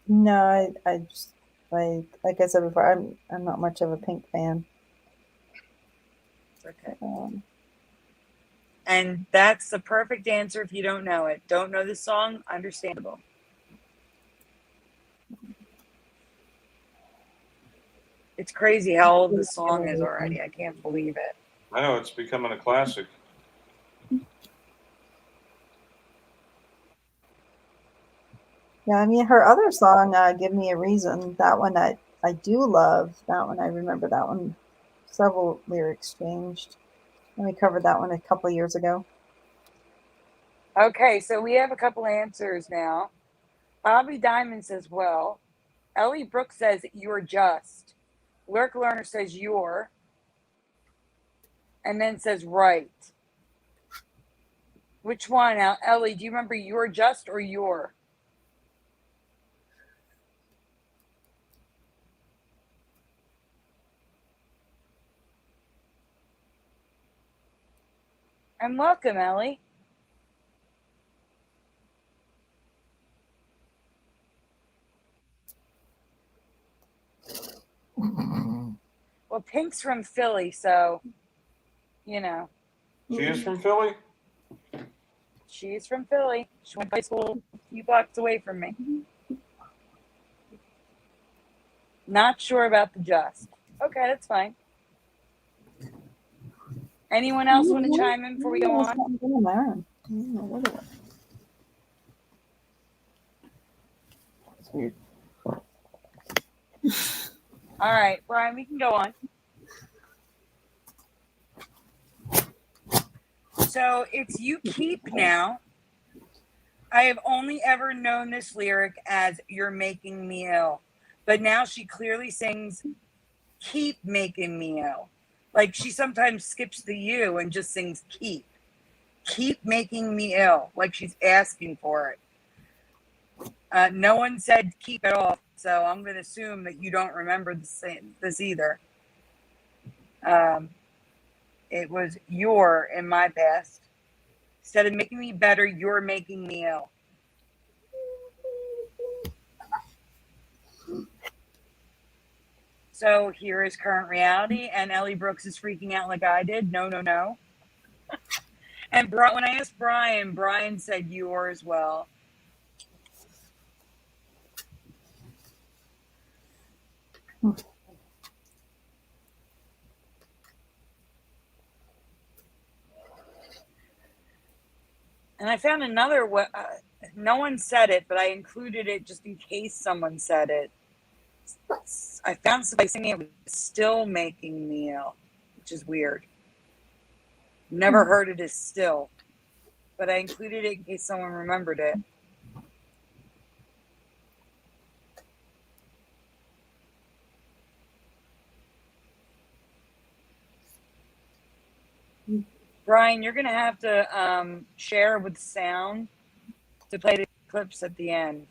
No, I just like I said before, I'm not much of a Pink fan. Okay. Um, And that's the perfect answer if you don't know it. Don't know the song? Understandable. It's crazy how old the song is already. I can't believe it. I know, it's becoming a classic. yeah, I mean her other song, "Give Me a Reason." That one I do love. That one I remember. That one, several lyrics changed. And we covered that one a couple of years ago. Okay, so we have a couple answers now. Bobby Diamond says, well. Ellie Brooks says, you're just. Lurk Learner says, you're. And then says, right. Which one? Now, Ellie, do you remember you're just or you're? And welcome, Ellie. Well, Pink's from Philly, so, you know. She is from Philly? She's from Philly. She went to high school a few blocks away from me. Not sure about the just. Okay, that's fine. Anyone else want to chime in before we go on? All right, Brian, we can go on. So it's "You Keep" now. I have only ever known this lyric as "You're making me ill." But now she clearly sings, keep making me ill. Like she sometimes skips the U and just sings keep. Keep making me ill. Like she's asking for it. No one said keep at all. So I'm going to assume that you don't remember this either. It was you're in my best. Instead of making me better, you're making me ill. So here is current reality, and Ellie Brooks is freaking out like I did. No, no, no. And when I asked Brian, Brian said you're as well. And I found another, no one said it, but I included it just in case someone said it. I found somebody singing it was still making me ill, which is weird. Never heard it as still, but I included it in case someone remembered it. Brian, you're going to have to share with sound to play the clips at the end.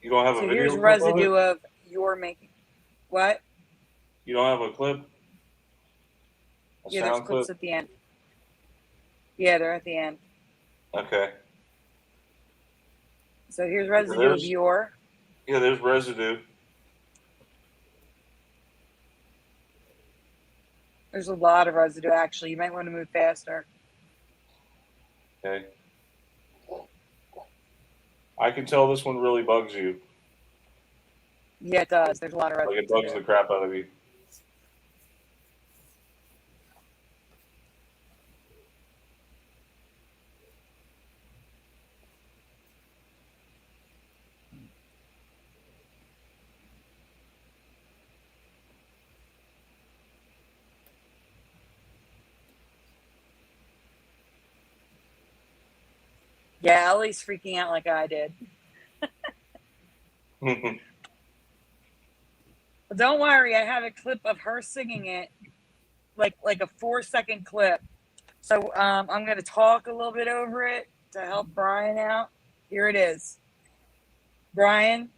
You don't have a video here's clip residue of of your making. What? You don't have a clip? Yeah, there's clips at the end. Yeah, they're at the end. Okay. So here's residue of your. Yeah, there's residue. There's a lot of residue, actually. You might want to move faster. Okay. I can tell this one really bugs you. Yeah, it does. There's a lot of residue. Like it bugs the crap out of you. Yeah, Ellie's freaking out like I did. But don't worry, I have a clip of her singing it, like a 4-second clip. So I'm going to talk a little bit over it to help Brian out. Here it is. Brian.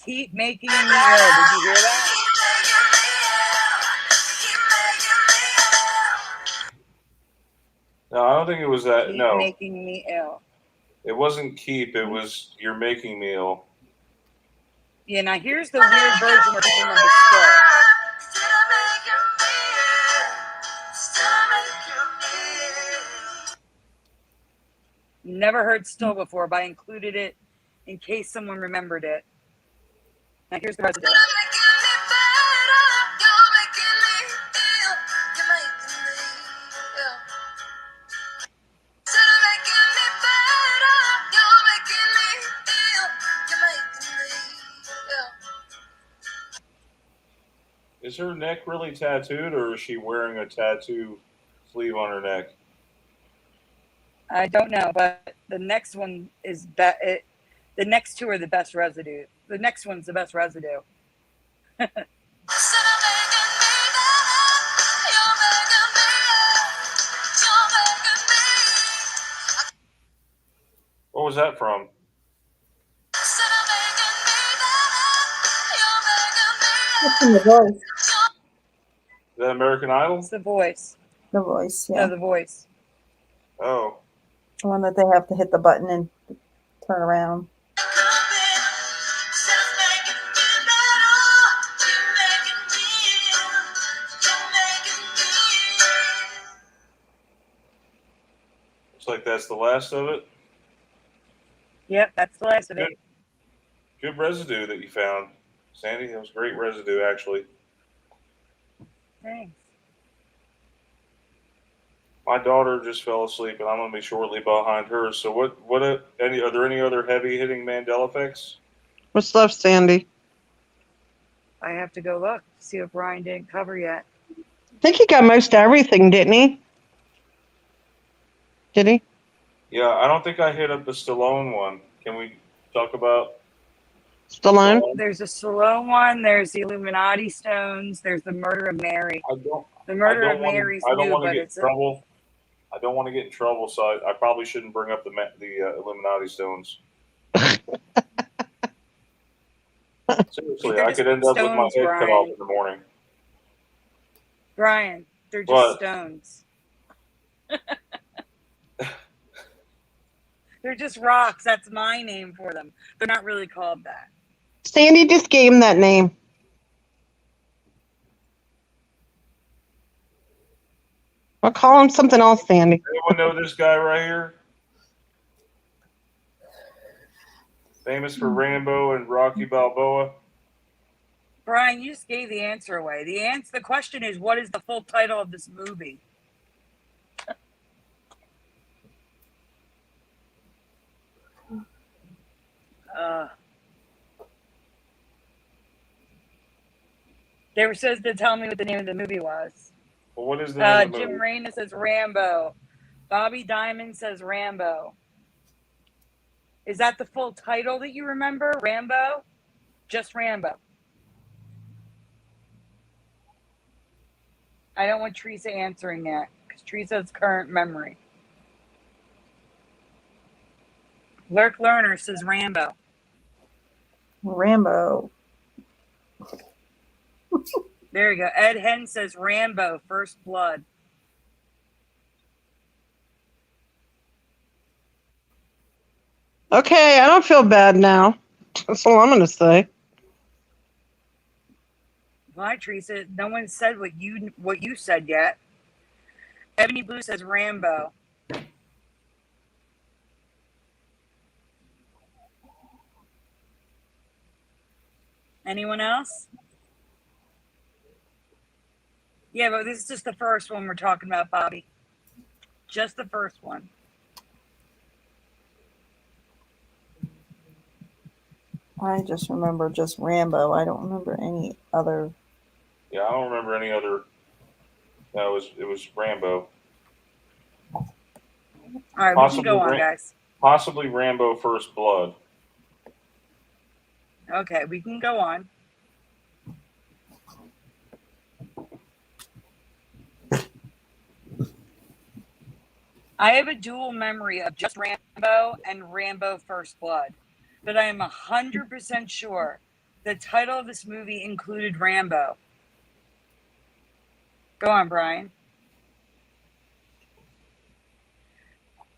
Keep making me ill. Did you hear that? No, I don't think it was that. Keep No. making me ill. It wasn't keep. It was you're making me ill. Yeah, now here's the weird version where people remember still. Never heard still before, but I included it in case someone remembered it. Now here's the residue. Is her neck really tattooed, or is she wearing a tattoo sleeve on her neck? I don't know, but the next one is that it. The next two are the best residue. The next one's the best residue. What was that from? It's in The Voice. Is that American Idol? It's The Voice. The Voice, No, yeah. The Voice. Oh. The one that they have to hit the button and turn around. Looks like that's the last of it. Yep, that's the last of it. Good residue that you found, Sandy. That was great residue, actually. Thanks. My daughter just fell asleep, and I'm going to be shortly behind her. So, are there any other heavy hitting Mandela effects? What's left, Sandy? I have to go look to see if Brian didn't cover yet. think he got most everything, didn't he? Did he? Yeah, I don't think I hit up the Stallone one. Can we talk about Stallone? There's a Stallone one. There's the Illuminati stones. There's the murder of Mary. The murder of Mary's I don't new, want to but get in it's trouble. I don't want to get in trouble, so I probably shouldn't bring up the Illuminati stones. Seriously, They're I just could end up with my stones, head cut off Brian. in the morning. Brian, they're just What? stones. They're just rocks. That's my name for them. They're not really called that. Sandy just gave him that name. I'll call him something else, Sandy. Anyone know this guy right here? Famous for Rambo and Rocky Balboa. Brian, you just gave the answer away. The question is, what is the full title of this movie? They were supposed to tell me what the name of the movie was. Well, what is the name of the Jim movie? Reyna says Rambo. Bobby Diamond says Rambo. Is that the full title that you remember? Rambo? Just Rambo. I don't want Teresa answering that because Teresa's current memory. Lurk Lerner says Rambo. Rambo. There you go. Ed Hen says Rambo, First Blood. Okay, I don't feel bad now. That's all I'm going to say. Why, Teresa? No one said what you said yet. Ebony Blue says Rambo. Anyone else? Yeah, but this is just the first one we're talking about, Bobby. Just the first one. I just remember just Rambo. I don't remember any other. Yeah, I don't remember any other. No, it was Rambo. All right, we can go on, guys. Possibly Rambo First Blood. Okay, we can go on. I have a dual memory of just Rambo and Rambo First Blood, but I am 100% sure the title of this movie included Rambo. Go on, Brian.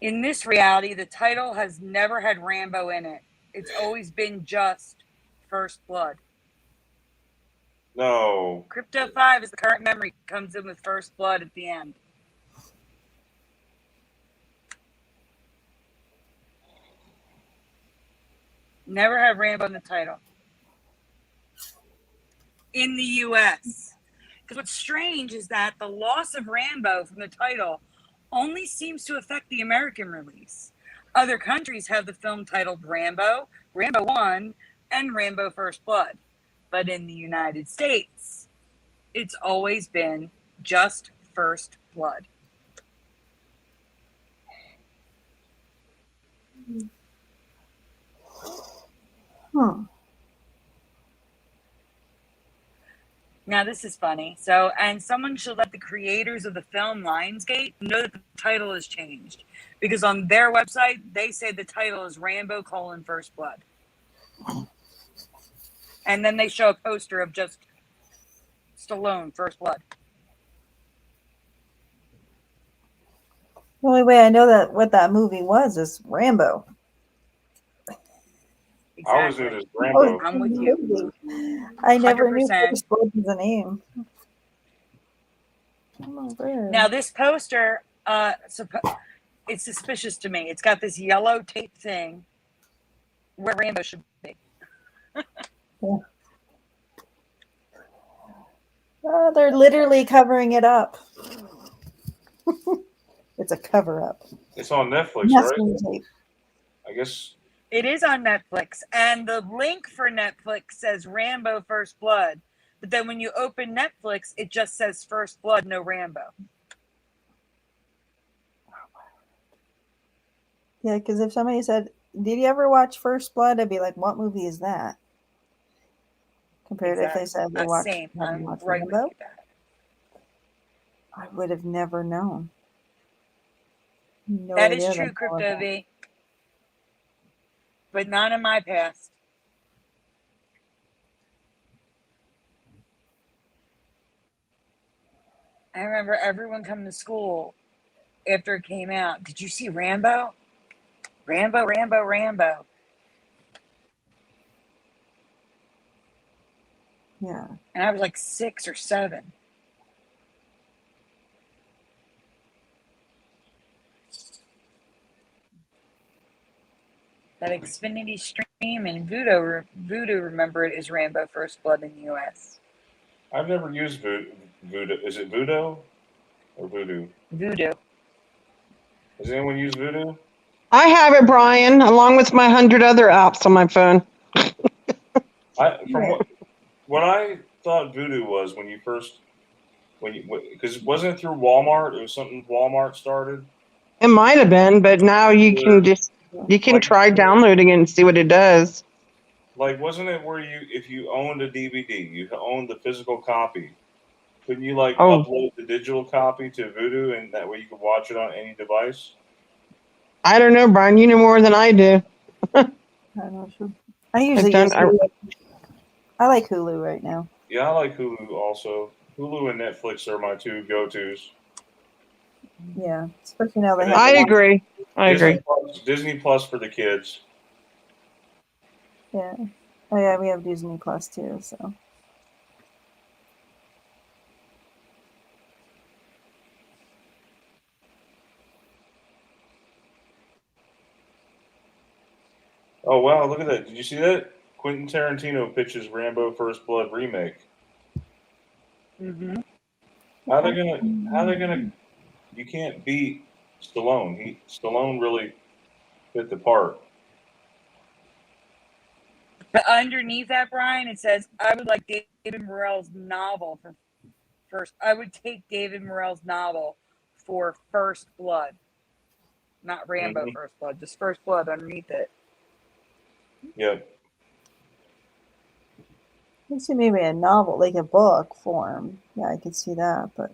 In this reality, the title has never had Rambo in it. It's always been just First Blood. No. Crypto 5 is the current memory, comes in with First Blood at the end. Never had Rambo in the title. In the US. Because what's strange is that the loss of Rambo from the title only seems to affect the American release. Other countries have the film titled Rambo, Rambo 1, and Rambo First Blood. But in the United States, it's always been just First Blood. Now, this is funny. And someone should let the creators of the film Lionsgate know that the title has changed. Because on their website, they say the title is Rambo: First Blood. And then they show a poster of just Stallone, First Blood. The only way I know that what that movie was is Rambo. Exactly. I always knew it as Rambo. I'm with you. I never knew 100%. First Blood was the name. Now, this poster, it's suspicious to me. It's got this yellow tape thing where Rambo should be. Yeah. They're literally covering it up. It's a cover up. It's on Netflix, Masking right? tape. I guess. It is on Netflix, and the link for Netflix says Rambo First Blood. But then when you open Netflix, it just says First Blood, no Rambo. Yeah, because if somebody said, "Did you ever watch First Blood?" I'd be like, "What movie is that?" Compared to if they said they watched, Same. have I'm you watched right with Rambo, you there. I would have never known. No That is idea true, that Crypto V. But not in my past. I remember everyone coming to school after it came out. Did you see Rambo? Rambo, Rambo, Rambo. Yeah. And I was like 6 or 7. That Xfinity stream and Voodoo, remember it is Rambo First Blood in the US. I've never used Voodoo. Is it Voodoo or Voodoo? Voodoo. Has anyone used Voodoo? I have it, Brian, along with my 100 other apps on my phone. From what I thought Voodoo was when you first because wasn't it through Walmart? It was something Walmart started. It might have been, but now you can try downloading it and see what it does. Like, wasn't it where if you owned a DVD, you owned the physical copy, couldn't you upload the digital copy to Voodoo and that way you could watch it on any device? I don't know, Brian. You know more than I do. I'm not sure. I usually use Hulu. I like Hulu right now. Yeah, I like Hulu also. Hulu and Netflix are my two go-tos. Yeah, especially now they have. I agree. I agree. Disney Plus for the kids. Yeah. Oh yeah, we have Disney Plus too. So. Oh wow, look at that! Did you see that? Quentin Tarantino pitches Rambo First Blood remake. Mm-hmm. How they gonna? You can't beat Stallone. Stallone really fit the part. But underneath that, Brian, it says, I would like David Morrell's novel for first. I would take David Morrell's novel for First Blood. Not Rambo First Blood, just First Blood underneath it. Yep. I see maybe a novel, like a book form. Yeah, I could see that, but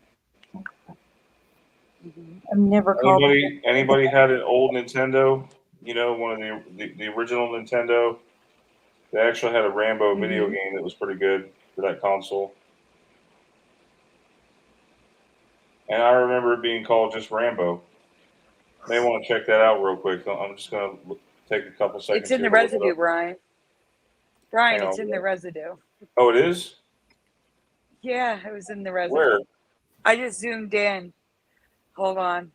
I've never called. Anybody had an old Nintendo? You know, one of the original Nintendo. They actually had a Rambo video game that was pretty good for that console. And I remember it being called just Rambo. May want to check that out real quick. I'm just going to take a couple seconds. It's in the residue, Brian. Brian, it's in the residue. Oh, it is? Yeah, it was in the residue. Where? I just zoomed in. Hold on.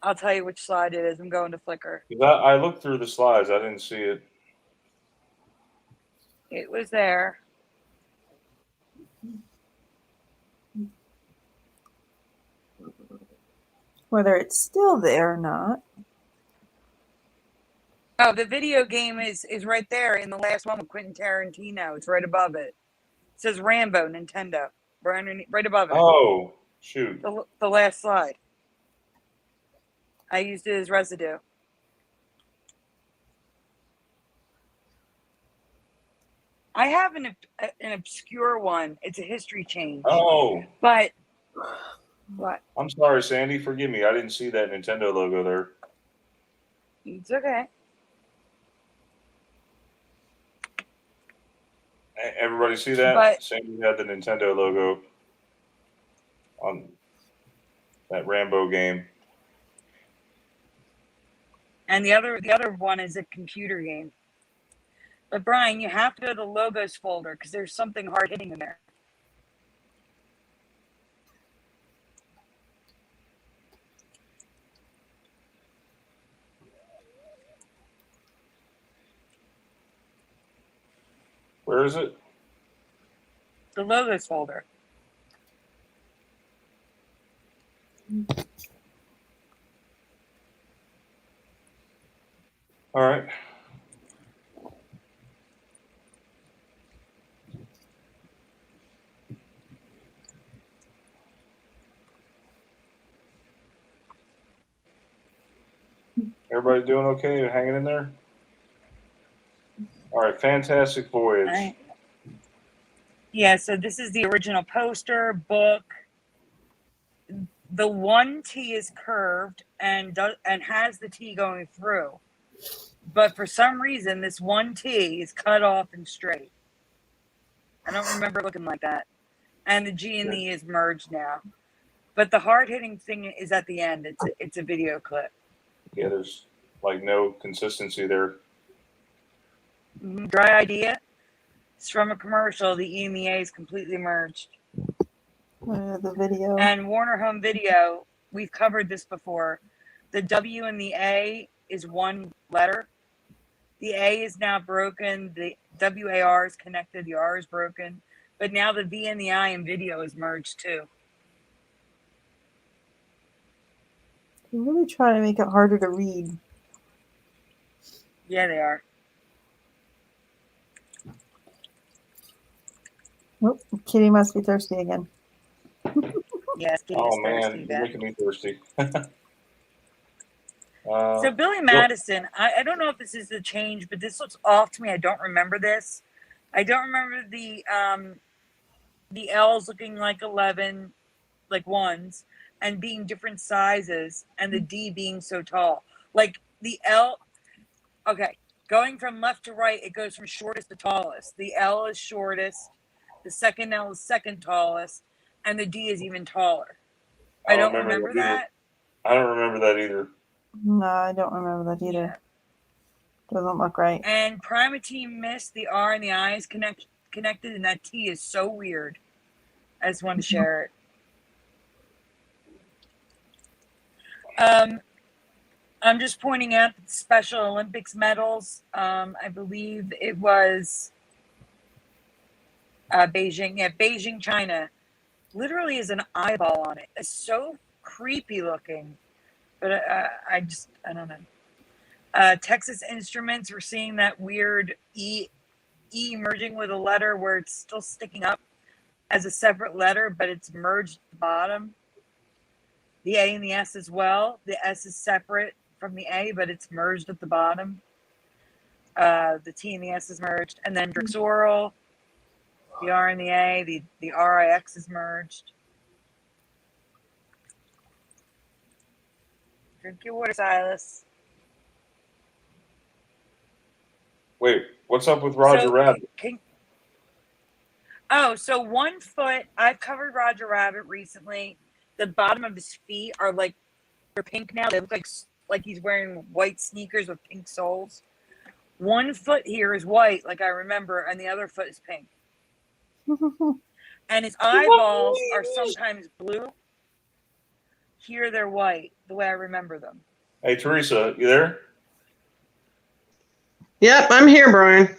I'll tell you which slide it is. I'm going to Flickr. I looked through the slides. I didn't see it. It was there. Whether it's still there or not. Oh, the video game is right there in the last one with Quentin Tarantino. It's right above it. It says Rambo, Nintendo. Right above it. Oh, shoot. The last slide. I used it as residue. I have an obscure one. It's a history change. Oh. But what? I'm sorry, Sandy. Forgive me. I didn't see that Nintendo logo there. It's okay. Everybody see that? But Sandy had the Nintendo logo on that Rambo game. And the other one is a computer game. But Brian, you have to go to the logos folder because there's something hard hitting in there. Where is it? The logos folder. All right. Everybody doing okay? Hanging in there? All right, Fantastic Voyage. Yeah, so this is the original poster, book. The one T is curved and has the T going through. But for some reason, this one T is cut off and straight. I don't remember it looking like that. And the G and the E is merged now. But the hard-hitting thing is at the end. It's a video clip. Yeah, there's like no consistency there. Dry idea. It's from a commercial. The E and the A is completely merged. The video. And Warner Home Video, we've covered this before. The W and the A is one letter. The A is now broken. The WAR is connected. The R is broken. But now the V and the I in video is merged too. They're really trying to make it harder to read. Yeah, they are. Oh, Kitty must be thirsty again. Yes, Kitty Oh is man, thirsty. you're Then. making me thirsty. So Billy Madison, I don't know if this is the change, but this looks off to me. I don't remember this. I don't remember the L's looking like 11, like ones, and being different sizes, and the D being so tall. Like the L, okay, going from left to right, it goes from shortest to tallest. The L is shortest, the second L is second tallest, and the D is even taller. I don't remember that. I don't remember that either. No, I don't remember that either. Yeah. Doesn't look right. And Primatine missed the R and the I is connected, and that T is so weird. I just wanted to share it. I'm just pointing out the Special Olympics medals. I believe it was Beijing. Yeah, Beijing, China. Literally is an eyeball on it. It's so creepy looking. But I don't know. Texas Instruments, we're seeing that weird E merging with a letter where it's still sticking up as a separate letter, but it's merged at the bottom. The A and the S as well. The S is separate from the A, but it's merged at the bottom. The T and the S is merged. And then Drexoral, the R and the A, the RIX is merged. Drink your water, Silas. Wait, what's up with Roger Rabbit? So 1 foot. I've covered Roger Rabbit recently. The bottom of his feet are like they're pink now. They look like he's wearing white sneakers with pink soles. 1 foot here is white, like I remember, and the other foot is pink. And his eyeballs are sometimes blue. Here they're white, the way I remember them. Hey, Teresa, you there? Yep, I'm here, Brian.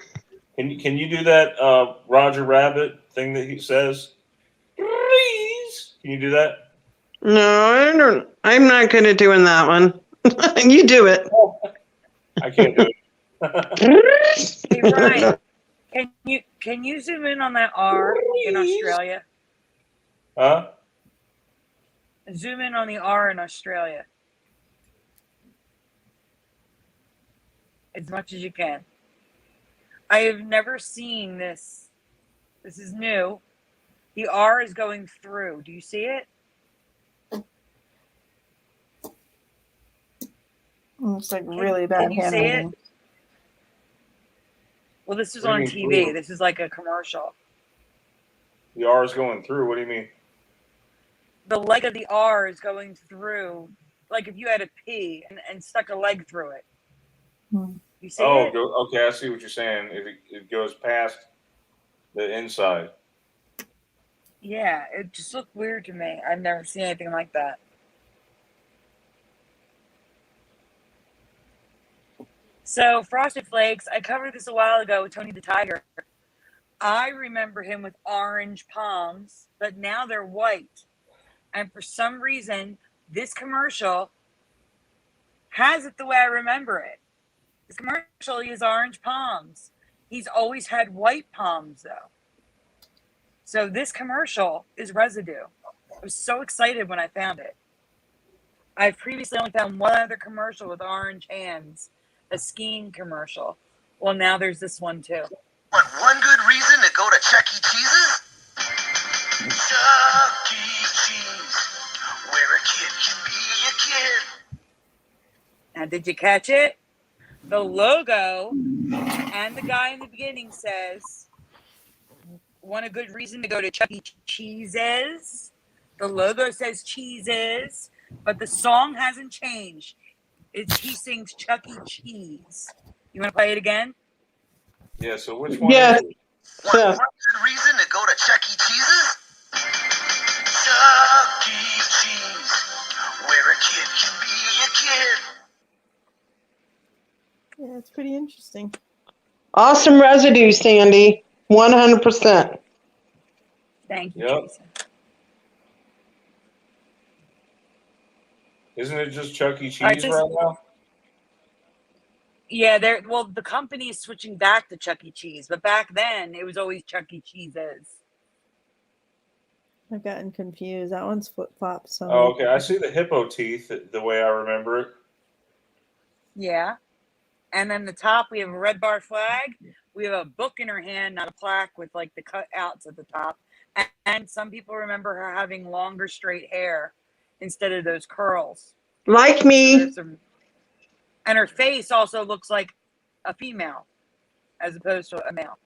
Can you do that Roger Rabbit thing that he says? Please. Can you do that? No, I don't. I'm not good at doing that one. You do it. I can't do it. Hey, Ryan, can you zoom in on that R in Australia? Huh? Zoom in on the R in Australia. As much as you can. I have never seen this. This is new. The R is going through. Do you see it? Looks like really bad Can you see handwriting. it? Well, this is What on do you mean TV. through? This is like a commercial. The R is going through. What do you mean? The leg of the R is going through, like if you had a P and stuck a leg through it. You see it? Okay. I see what you're saying. It goes past the inside. Yeah, it just looked weird to me. I've never seen anything like that. So, Frosted Flakes, I covered this a while ago with Tony the Tiger. I remember him with orange palms, but now they're white. And for some reason, this commercial has it the way I remember it. This commercial, he has orange palms. He's always had white palms, though. So this commercial is residue. I was so excited when I found it. I've previously only found one other commercial with orange hands, a skiing commercial. Well, now there's this one too. Want one good reason to go to Chuck E. Cheese's? Chuck E. Cheese, where a kid can be a kid. Now, did you catch it? The logo and the guy in the beginning says, want a good reason to go to Chuck E. Cheese's? The logo says cheeses, but the song hasn't changed. He sings Chuck E. Cheese. You want to play it again? Yeah. So which one Yeah. is it? Want one good reason to go to Chuck E. Cheese's? Chuck E. Cheese, where a kid can be a kid. Yeah, it's pretty interesting. Awesome residue, Sandy. 100%. Thank you, Yep. Teresa. Isn't it just Chuck E. Cheese All right, right now? Yeah, the company is switching back to Chuck E. Cheese, but back then it was always Chuck E. Cheese's. I've gotten confused. That one's flip flop. So Oh, okay. I see the hippo teeth the way I remember it. Yeah. And then the top, we have a red bar flag. We have a book in her hand, not a plaque, with like the cutouts at the top. And some people remember her having longer straight hair instead of those curls. Like So me. there's and her face also looks like a female as opposed to a male.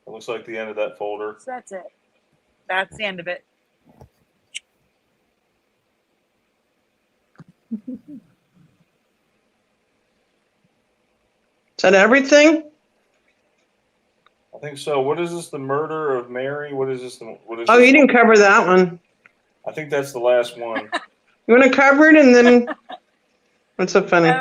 It looks like the end of that folder. So that's it. That's the end of it. Is that everything? I think so. What is this? The murder of Mary? What is this? What is Oh, this you didn't cover that one. I think that's the last one. You want to cover it and then. What's so funny?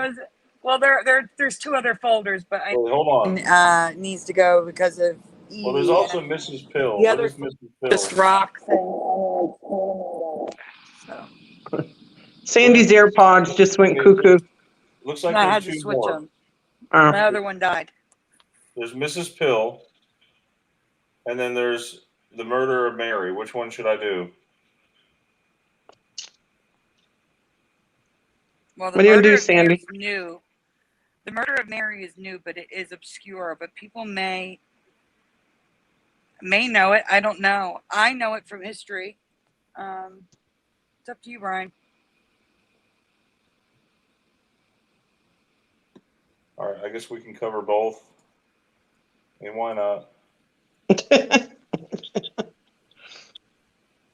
Well, there's two other folders, but Wait, hold on. Needs to go because of Well, there's also Mrs. Pill. the What other is Mrs. Pill? just rocks. So Sandy's AirPods just went cuckoo. Looks like I had there's to two switch more. them. Oh. My other one died. There's Mrs. Pill, and then there's the murder of Mary. Which one should I do? Well, What are you gonna do, Sandy? Is new. The murder of Mary is new, but it is obscure. But people may know it. I don't know. I know it from history. It's up to you, Brian. All right, I guess we can cover both. I mean, why not?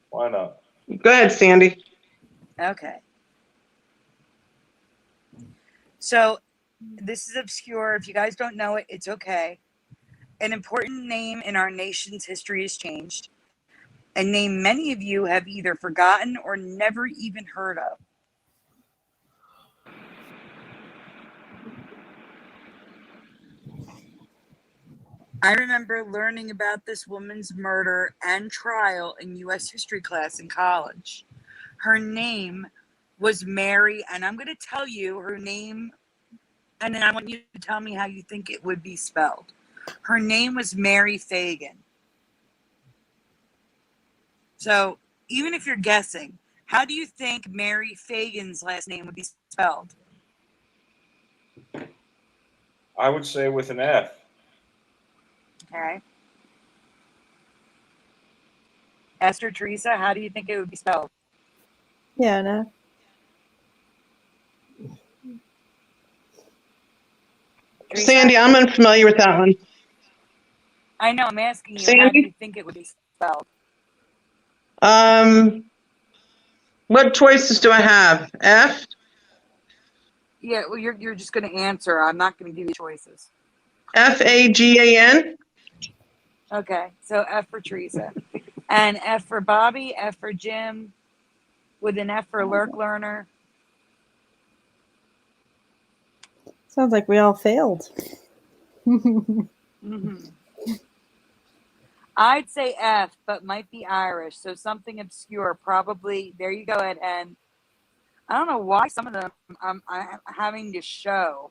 Why not? Go ahead, Sandy. Okay. So this is obscure. If you guys don't know it, it's okay. An important name in our nation's history has changed. A name many of you have either forgotten or never even heard of. I remember learning about this woman's murder and trial in U.S. history class in college. Her name was Mary, and I'm going to tell you her name, and then I want you to tell me how you think it would be spelled. Her name was Mary Fagan. So even if you're guessing, how do you think Mary Fagan's last name would be spelled? I would say with an F. Okay. Esther, Teresa, how do you think it would be spelled? yeah, no. Teresa? Sandy, I'm unfamiliar with that one. I know, I'm asking you, Sandy? how do you think it would be spelled? What choices do I have? F? Yeah, well, you're just going to answer. I'm not going to give you choices. Fagan? Okay, so F for Teresa. And F for Bobby, F for Jim, with an F for Lurk Learner. Sounds like we all failed. Mm-hmm. I'd say F, but might be Irish, so something obscure. Probably, there you go, Ed. And I don't know why some of them I'm having to show.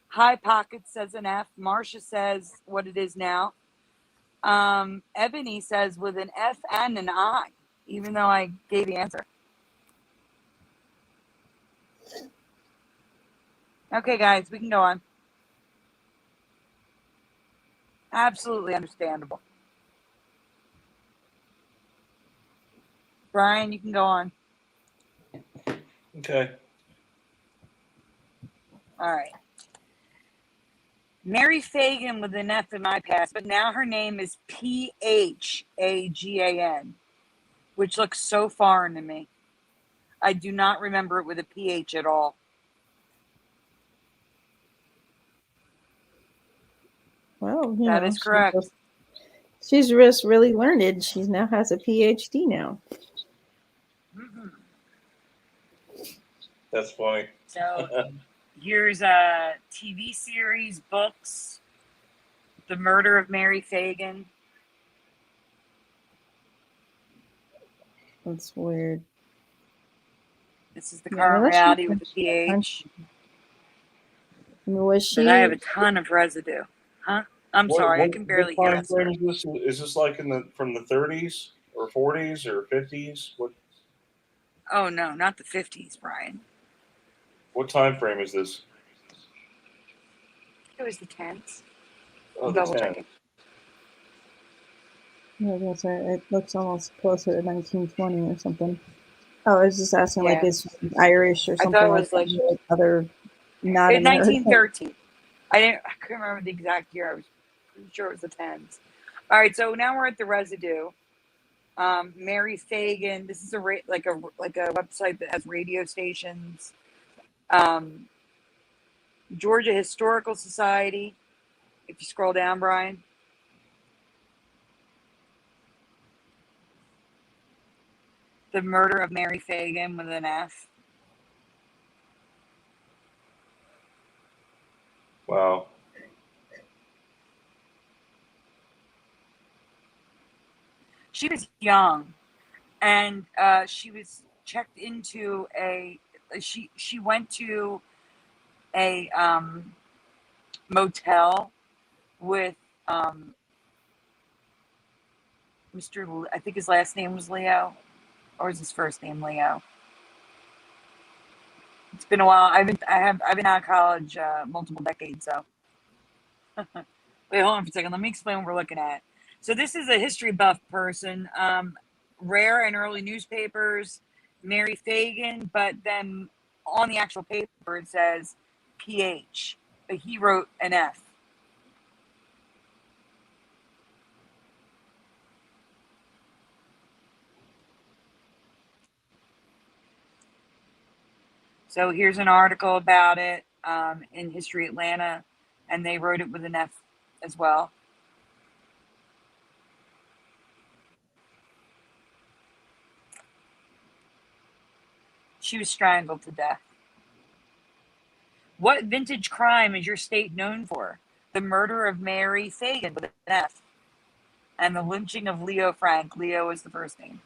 High Pocket says an F. Marcia says what it is now. Ebony says with an F and an I. even though I gave the answer. Okay, guys, we can go on. Absolutely understandable. Brian, you can go on. Okay. All right. Mary Fagan with an F in my past, but now her name is Phagan, which looks so foreign to me. I do not remember it with a PH at all. Well, That is correct. She's just really learned. She now has a PhD now. Mhm. That's funny. So here's a TV series, books, The Murder of Mary Fagan. That's weird. This is the Yeah, current unless she reality with the was- PH. I mean, was she? But I have a ton of residue. Huh? I'm sorry, I can barely hear What us. time frame is this? Is this like from the 30s or 40s or 50s? Oh no, not the 50s, Brian. What time frame is this? It was the 10s. Oh, I'm the double 10. checking. No, that's right. It looks almost closer to 1920 or something. Oh, I was just asking, like, Yeah. is she Irish or I something thought it like was that? like Like other not in American. 1913. I couldn't remember the exact year. I was pretty sure it was the 10s. All right, so now we're at the residue. Mary Fagan. This is like a website that has radio stations. Georgia Historical Society. If you scroll down, Brian. The Murder of Mary Fagan with an F. Wow. She was young, and she was checked into a. She went to a motel with Mr. I think his last name was Leo, or is his first name Leo? It's been a while. I've been out of college multiple decades. So wait, hold on for a second. Let me explain what we're looking at. So this is a history buff person. Rare in early newspapers, Mary Fagan, but then on the actual paper it says PH, but he wrote an F. So here's an article about it in History Atlanta, and they wrote it with an F as well. She was strangled to death. What vintage crime is your state known for? The murder of Mary Fagan with an F, and the lynching of Leo Frank. Leo is the first name.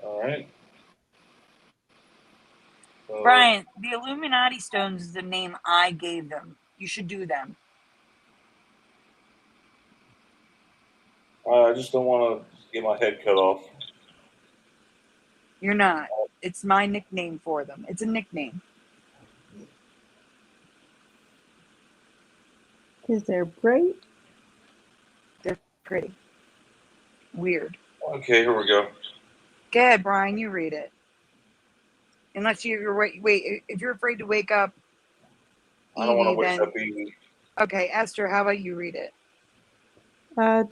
All right. Brian, the Illuminati stones is the name I gave them. You should do them. I just don't want to get my head cut off. You're not. It's my nickname for them. It's a nickname. Because they're bright. They're pretty. Weird. Okay, here we go. Go ahead, Brian. You read it. Unless you're wait. If you're afraid to wake up, I don't want to Evie, wake then up Evie. okay, Esther. How about you read it?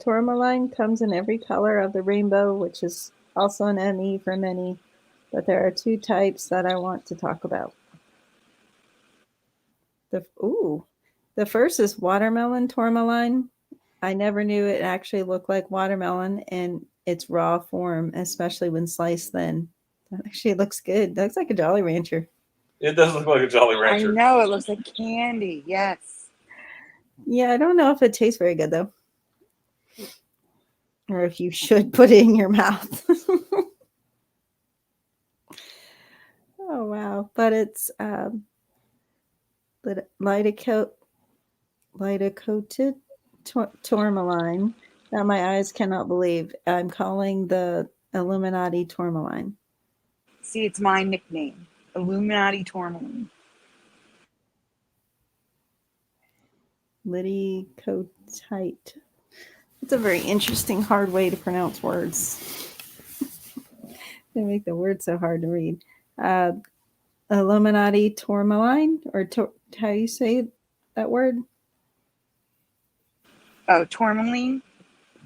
Tourmaline comes in every color of the rainbow, which is also an ME for many, but there are two types that I want to talk about. The first is watermelon tourmaline. I never knew it actually looked like watermelon in its raw form, especially when sliced thin. That actually looks good. It looks like a Jolly Rancher. It does look like a Jolly I Rancher. know it looks like candy. Yes. Yeah, I don't know if it tastes very good though. Or if you should put it in your mouth. Oh wow! But it's light coated tourmaline that my eyes cannot believe. I'm calling the Illuminati tourmaline. See, it's my nickname, Illuminati Tourmaline. Lidicotite. It's a very interesting, hard way to pronounce words. They make the word so hard to read. Illuminati tourmaline, or how you say that word? Oh, tourmaline?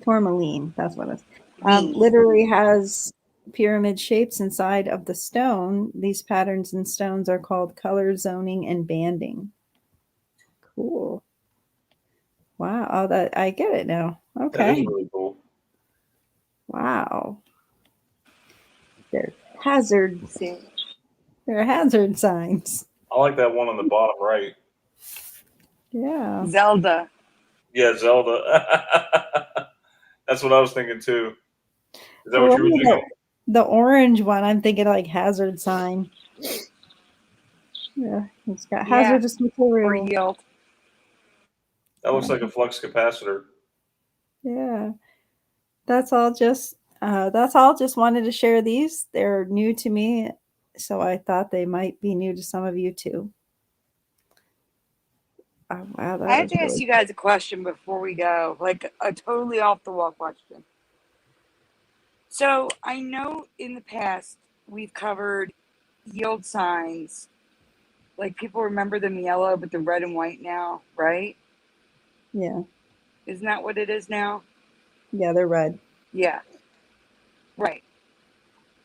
Tourmaline, that's what it is. Lean. Literally has pyramid shapes inside of the stone. These patterns in stones are called color zoning and banding. Cool. Wow. Oh, that I get it now. That Okay. is really cool. Wow. They're hazard. See, They're hazard signs. I like that one on the bottom right. Yeah. Zelda. Yeah, Zelda. That's what I was thinking too. Is that what you were thinking? The orange one, I'm thinking like hazard sign. Yeah, it's got hazardous Or material. yield. That looks like a flux capacitor. Yeah, that's all. Just wanted to share these. They're new to me, so I thought they might be new to some of you too. Oh, wow, I have to ask you guys a question before we go, like a totally off the wall question. So I know in the past we've covered yield signs, like people remember them yellow, but they're red and white now, right? Yeah, Isn't that what it is now? yeah, they're red. Yeah, right.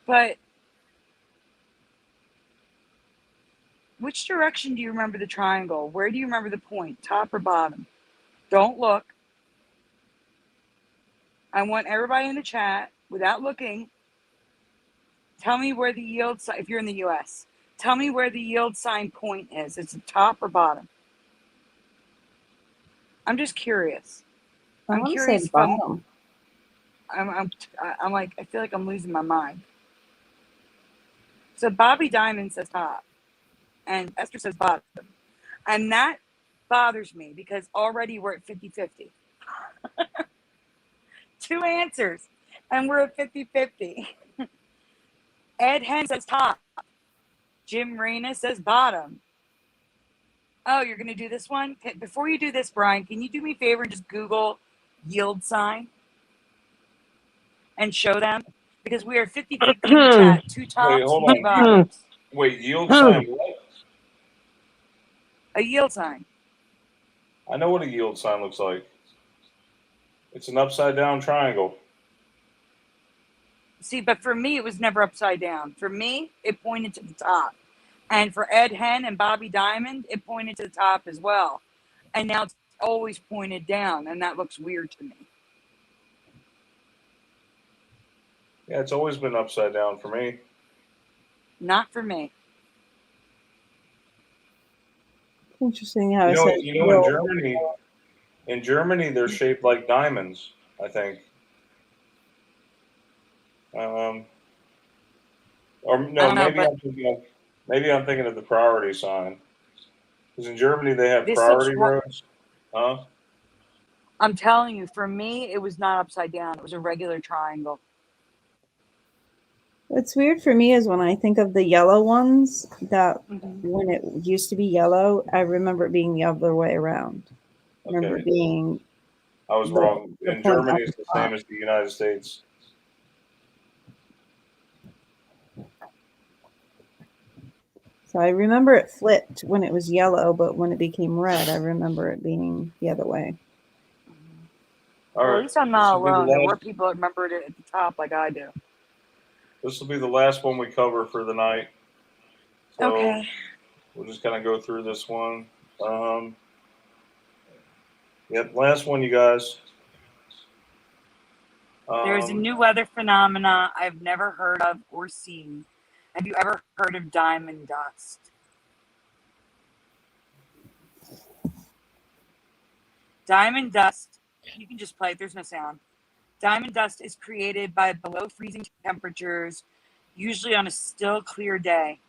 But which direction do you remember the triangle? Where do you remember the point, top or bottom? Don't look. I want everybody in the chat, without looking, tell me where the yield sign, if you're in the US, tell me where the yield sign point is. It's the top or bottom? I'm just curious. I I'm want to say curious if bottom. I'm like, I feel like I'm losing my mind. So Bobby Diamond says top, and Esther says bottom. And that bothers me because already we're at 50-50. Two answers, and we're at 50-50. Ed Hen says top. Jim Reyna says bottom. Oh, you're going to do this one? Before you do this, Brian, can you do me a favor and just Google yield sign and show them? Because we are 50-50 in the chat. Two tops, hold two on. bottoms. Wait, yield sign what? A yield sign. I know what a yield sign looks like. It's an upside down triangle. See, but for me, it was never upside down. For me, it pointed to the top. And for Ed Hen and Bobby Diamond, it pointed to the top as well. And now it's always pointed down, and that looks weird to me. Yeah, it's always been upside down for me. Not for me. Interesting how In Germany, they're shaped like diamonds, I think. Or no, maybe I'm thinking of the priority sign. Because in Germany they have priority roads. Huh? I'm telling you, for me, it was not upside down. It was a regular triangle. What's weird for me is when I think of the yellow ones, that when it used to be yellow, I remember it being the other way around. I remember it being. I was wrong. In Germany, it's the same as the United States. So I remember it flipped when it was yellow, but when it became red, I remember it being the other way. All right. At least I'm not alone. There were people that remembered it at the top like I do. This will be the last one we cover for the night. So okay. We'll just kind of go through this one. Yep, last one, you guys. There's a new weather phenomena I've never heard of or seen. Have you ever heard of diamond dust? Diamond dust, you can just play it, there's no sound. Diamond dust is created by below freezing temperatures, usually on a still clear day.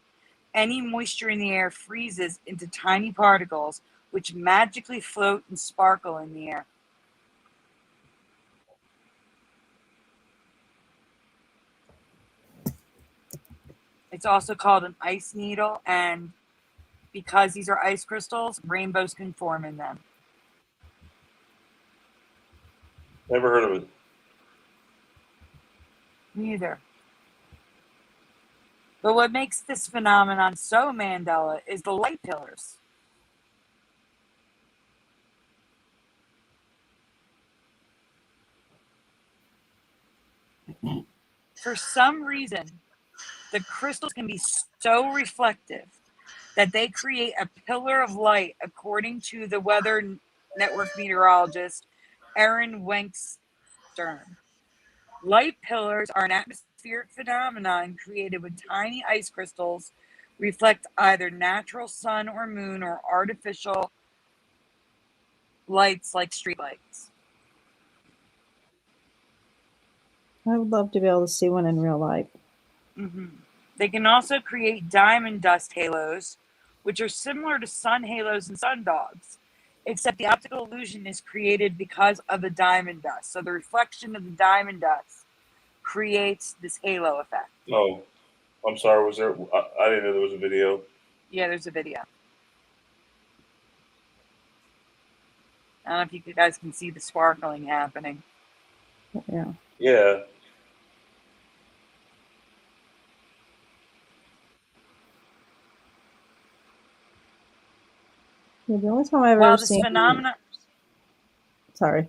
Any moisture in the air freezes into tiny particles, which magically float and sparkle in the air. It's also called an ice needle, and because these are ice crystals, rainbows can form in them. Never heard of it. Neither. But what makes this phenomenon so Mandela is the light pillars. For some reason, the crystals can be so reflective that they create a pillar of light, according to the Weather Network meteorologist Aaron Wenkstern. Light pillars are an atmospheric phenomenon created when tiny ice crystals reflect either natural sun or moon or artificial lights like streetlights. I would love to be able to see one in real life. Mm-hmm. They can also create diamond dust halos, which are similar to sun halos and sundogs, except the optical illusion is created because of the diamond dust. So the reflection of the diamond dust creates this halo effect. Oh, I'm sorry. Was there? I didn't know there was a video. Yeah, there's a video. I don't know if you guys can see the sparkling happening. Yeah. Yeah. Yeah, the only time I've While ever this seen. phenomenon, Sorry.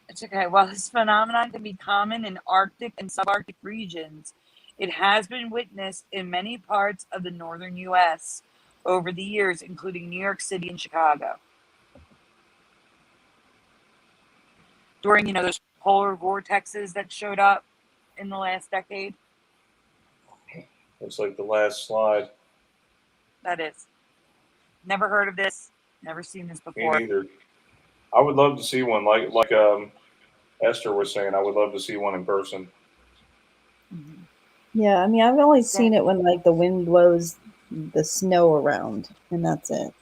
it's okay. While this phenomenon can be common in Arctic and subarctic regions, it has been witnessed in many parts of the northern U.S. over the years, including New York City and Chicago. During, those polar vortexes that showed up in the last decade. It's like the last slide. That is. Never heard of this. Never seen this Me before. neither. I would love to see one. Like Esther was saying, I would love to see one in person. Mm-hmm. Yeah, I mean, I've only seen it when like the wind blows the snow around, and that's it.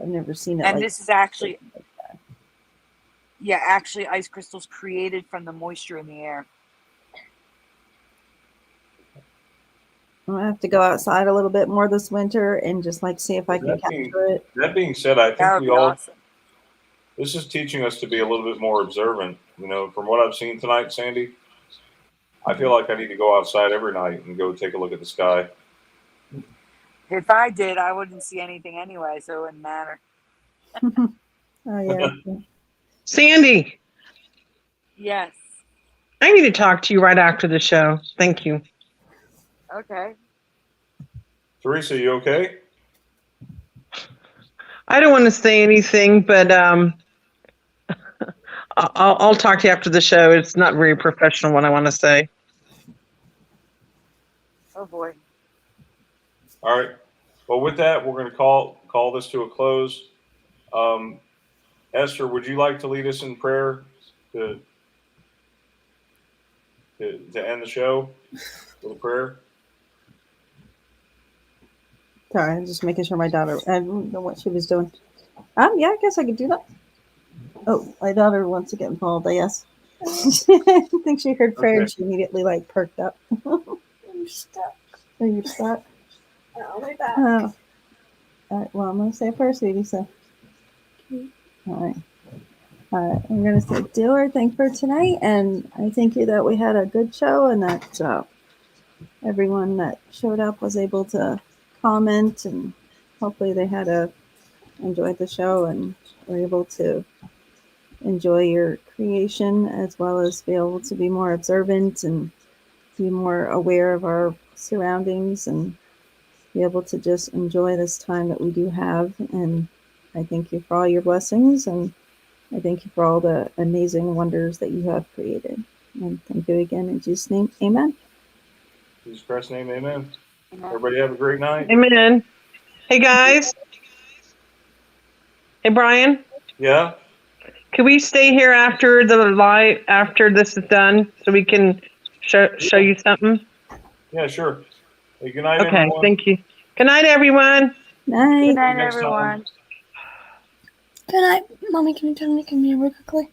I've never seen it. And like this is actually, actually ice crystals created from the moisture in the air. I have to go outside a little bit more this winter and just like see if I can capture it. That being said, I That think would we be all. awesome. This is teaching us to be a little bit more observant. From what I've seen tonight, Sandy, I feel like I need to go outside every night and go take a look at the sky. If I did, I wouldn't see anything anyway, so it wouldn't matter. Oh yeah. Sandy, Yes. I need to talk to you right after the show. Thank you. Okay. Teresa, you okay? I don't want to say anything, but I'll talk to you after the show. It's not very professional what I want to say. Oh boy. All right. Well, with that, we're going to call this to a close. Esther, would you like to lead us in prayer to end the show with a prayer? Sorry, I'm just making sure my daughter. I don't know what she was doing. Yeah, I guess I could do that. Oh, my daughter wants to get involved. I guess. I think she heard prayer and she immediately like perked up. I'm stuck. Are you stuck? I'll be back. Oh. All right. Well, I'm gonna say a prayer, sweetie. So. All right. I'm going to say, dear Lord, thank you for tonight. And I thank you that we had a good show and that everyone that showed up was able to comment, and hopefully they enjoyed the show and were able to enjoy your creation, as well as be able to be more observant and be more aware of our surroundings and be able to just enjoy this time that we do have. And I thank you for all your blessings, and I thank you for all the amazing wonders that you have created. And thank you again in Jesus' name. Amen. In Jesus Christ's name, amen. Everybody have a great night. Amen. Hey, guys. Hey, Brian. Yeah? Can we stay here after the live, after this is done, so we can show you something? Yeah, sure. Hey, good night, Okay, everyone. thank you. Good night, everyone. Night. Good night, next time. everyone. Good night. Mommy, can you turn the camera quickly?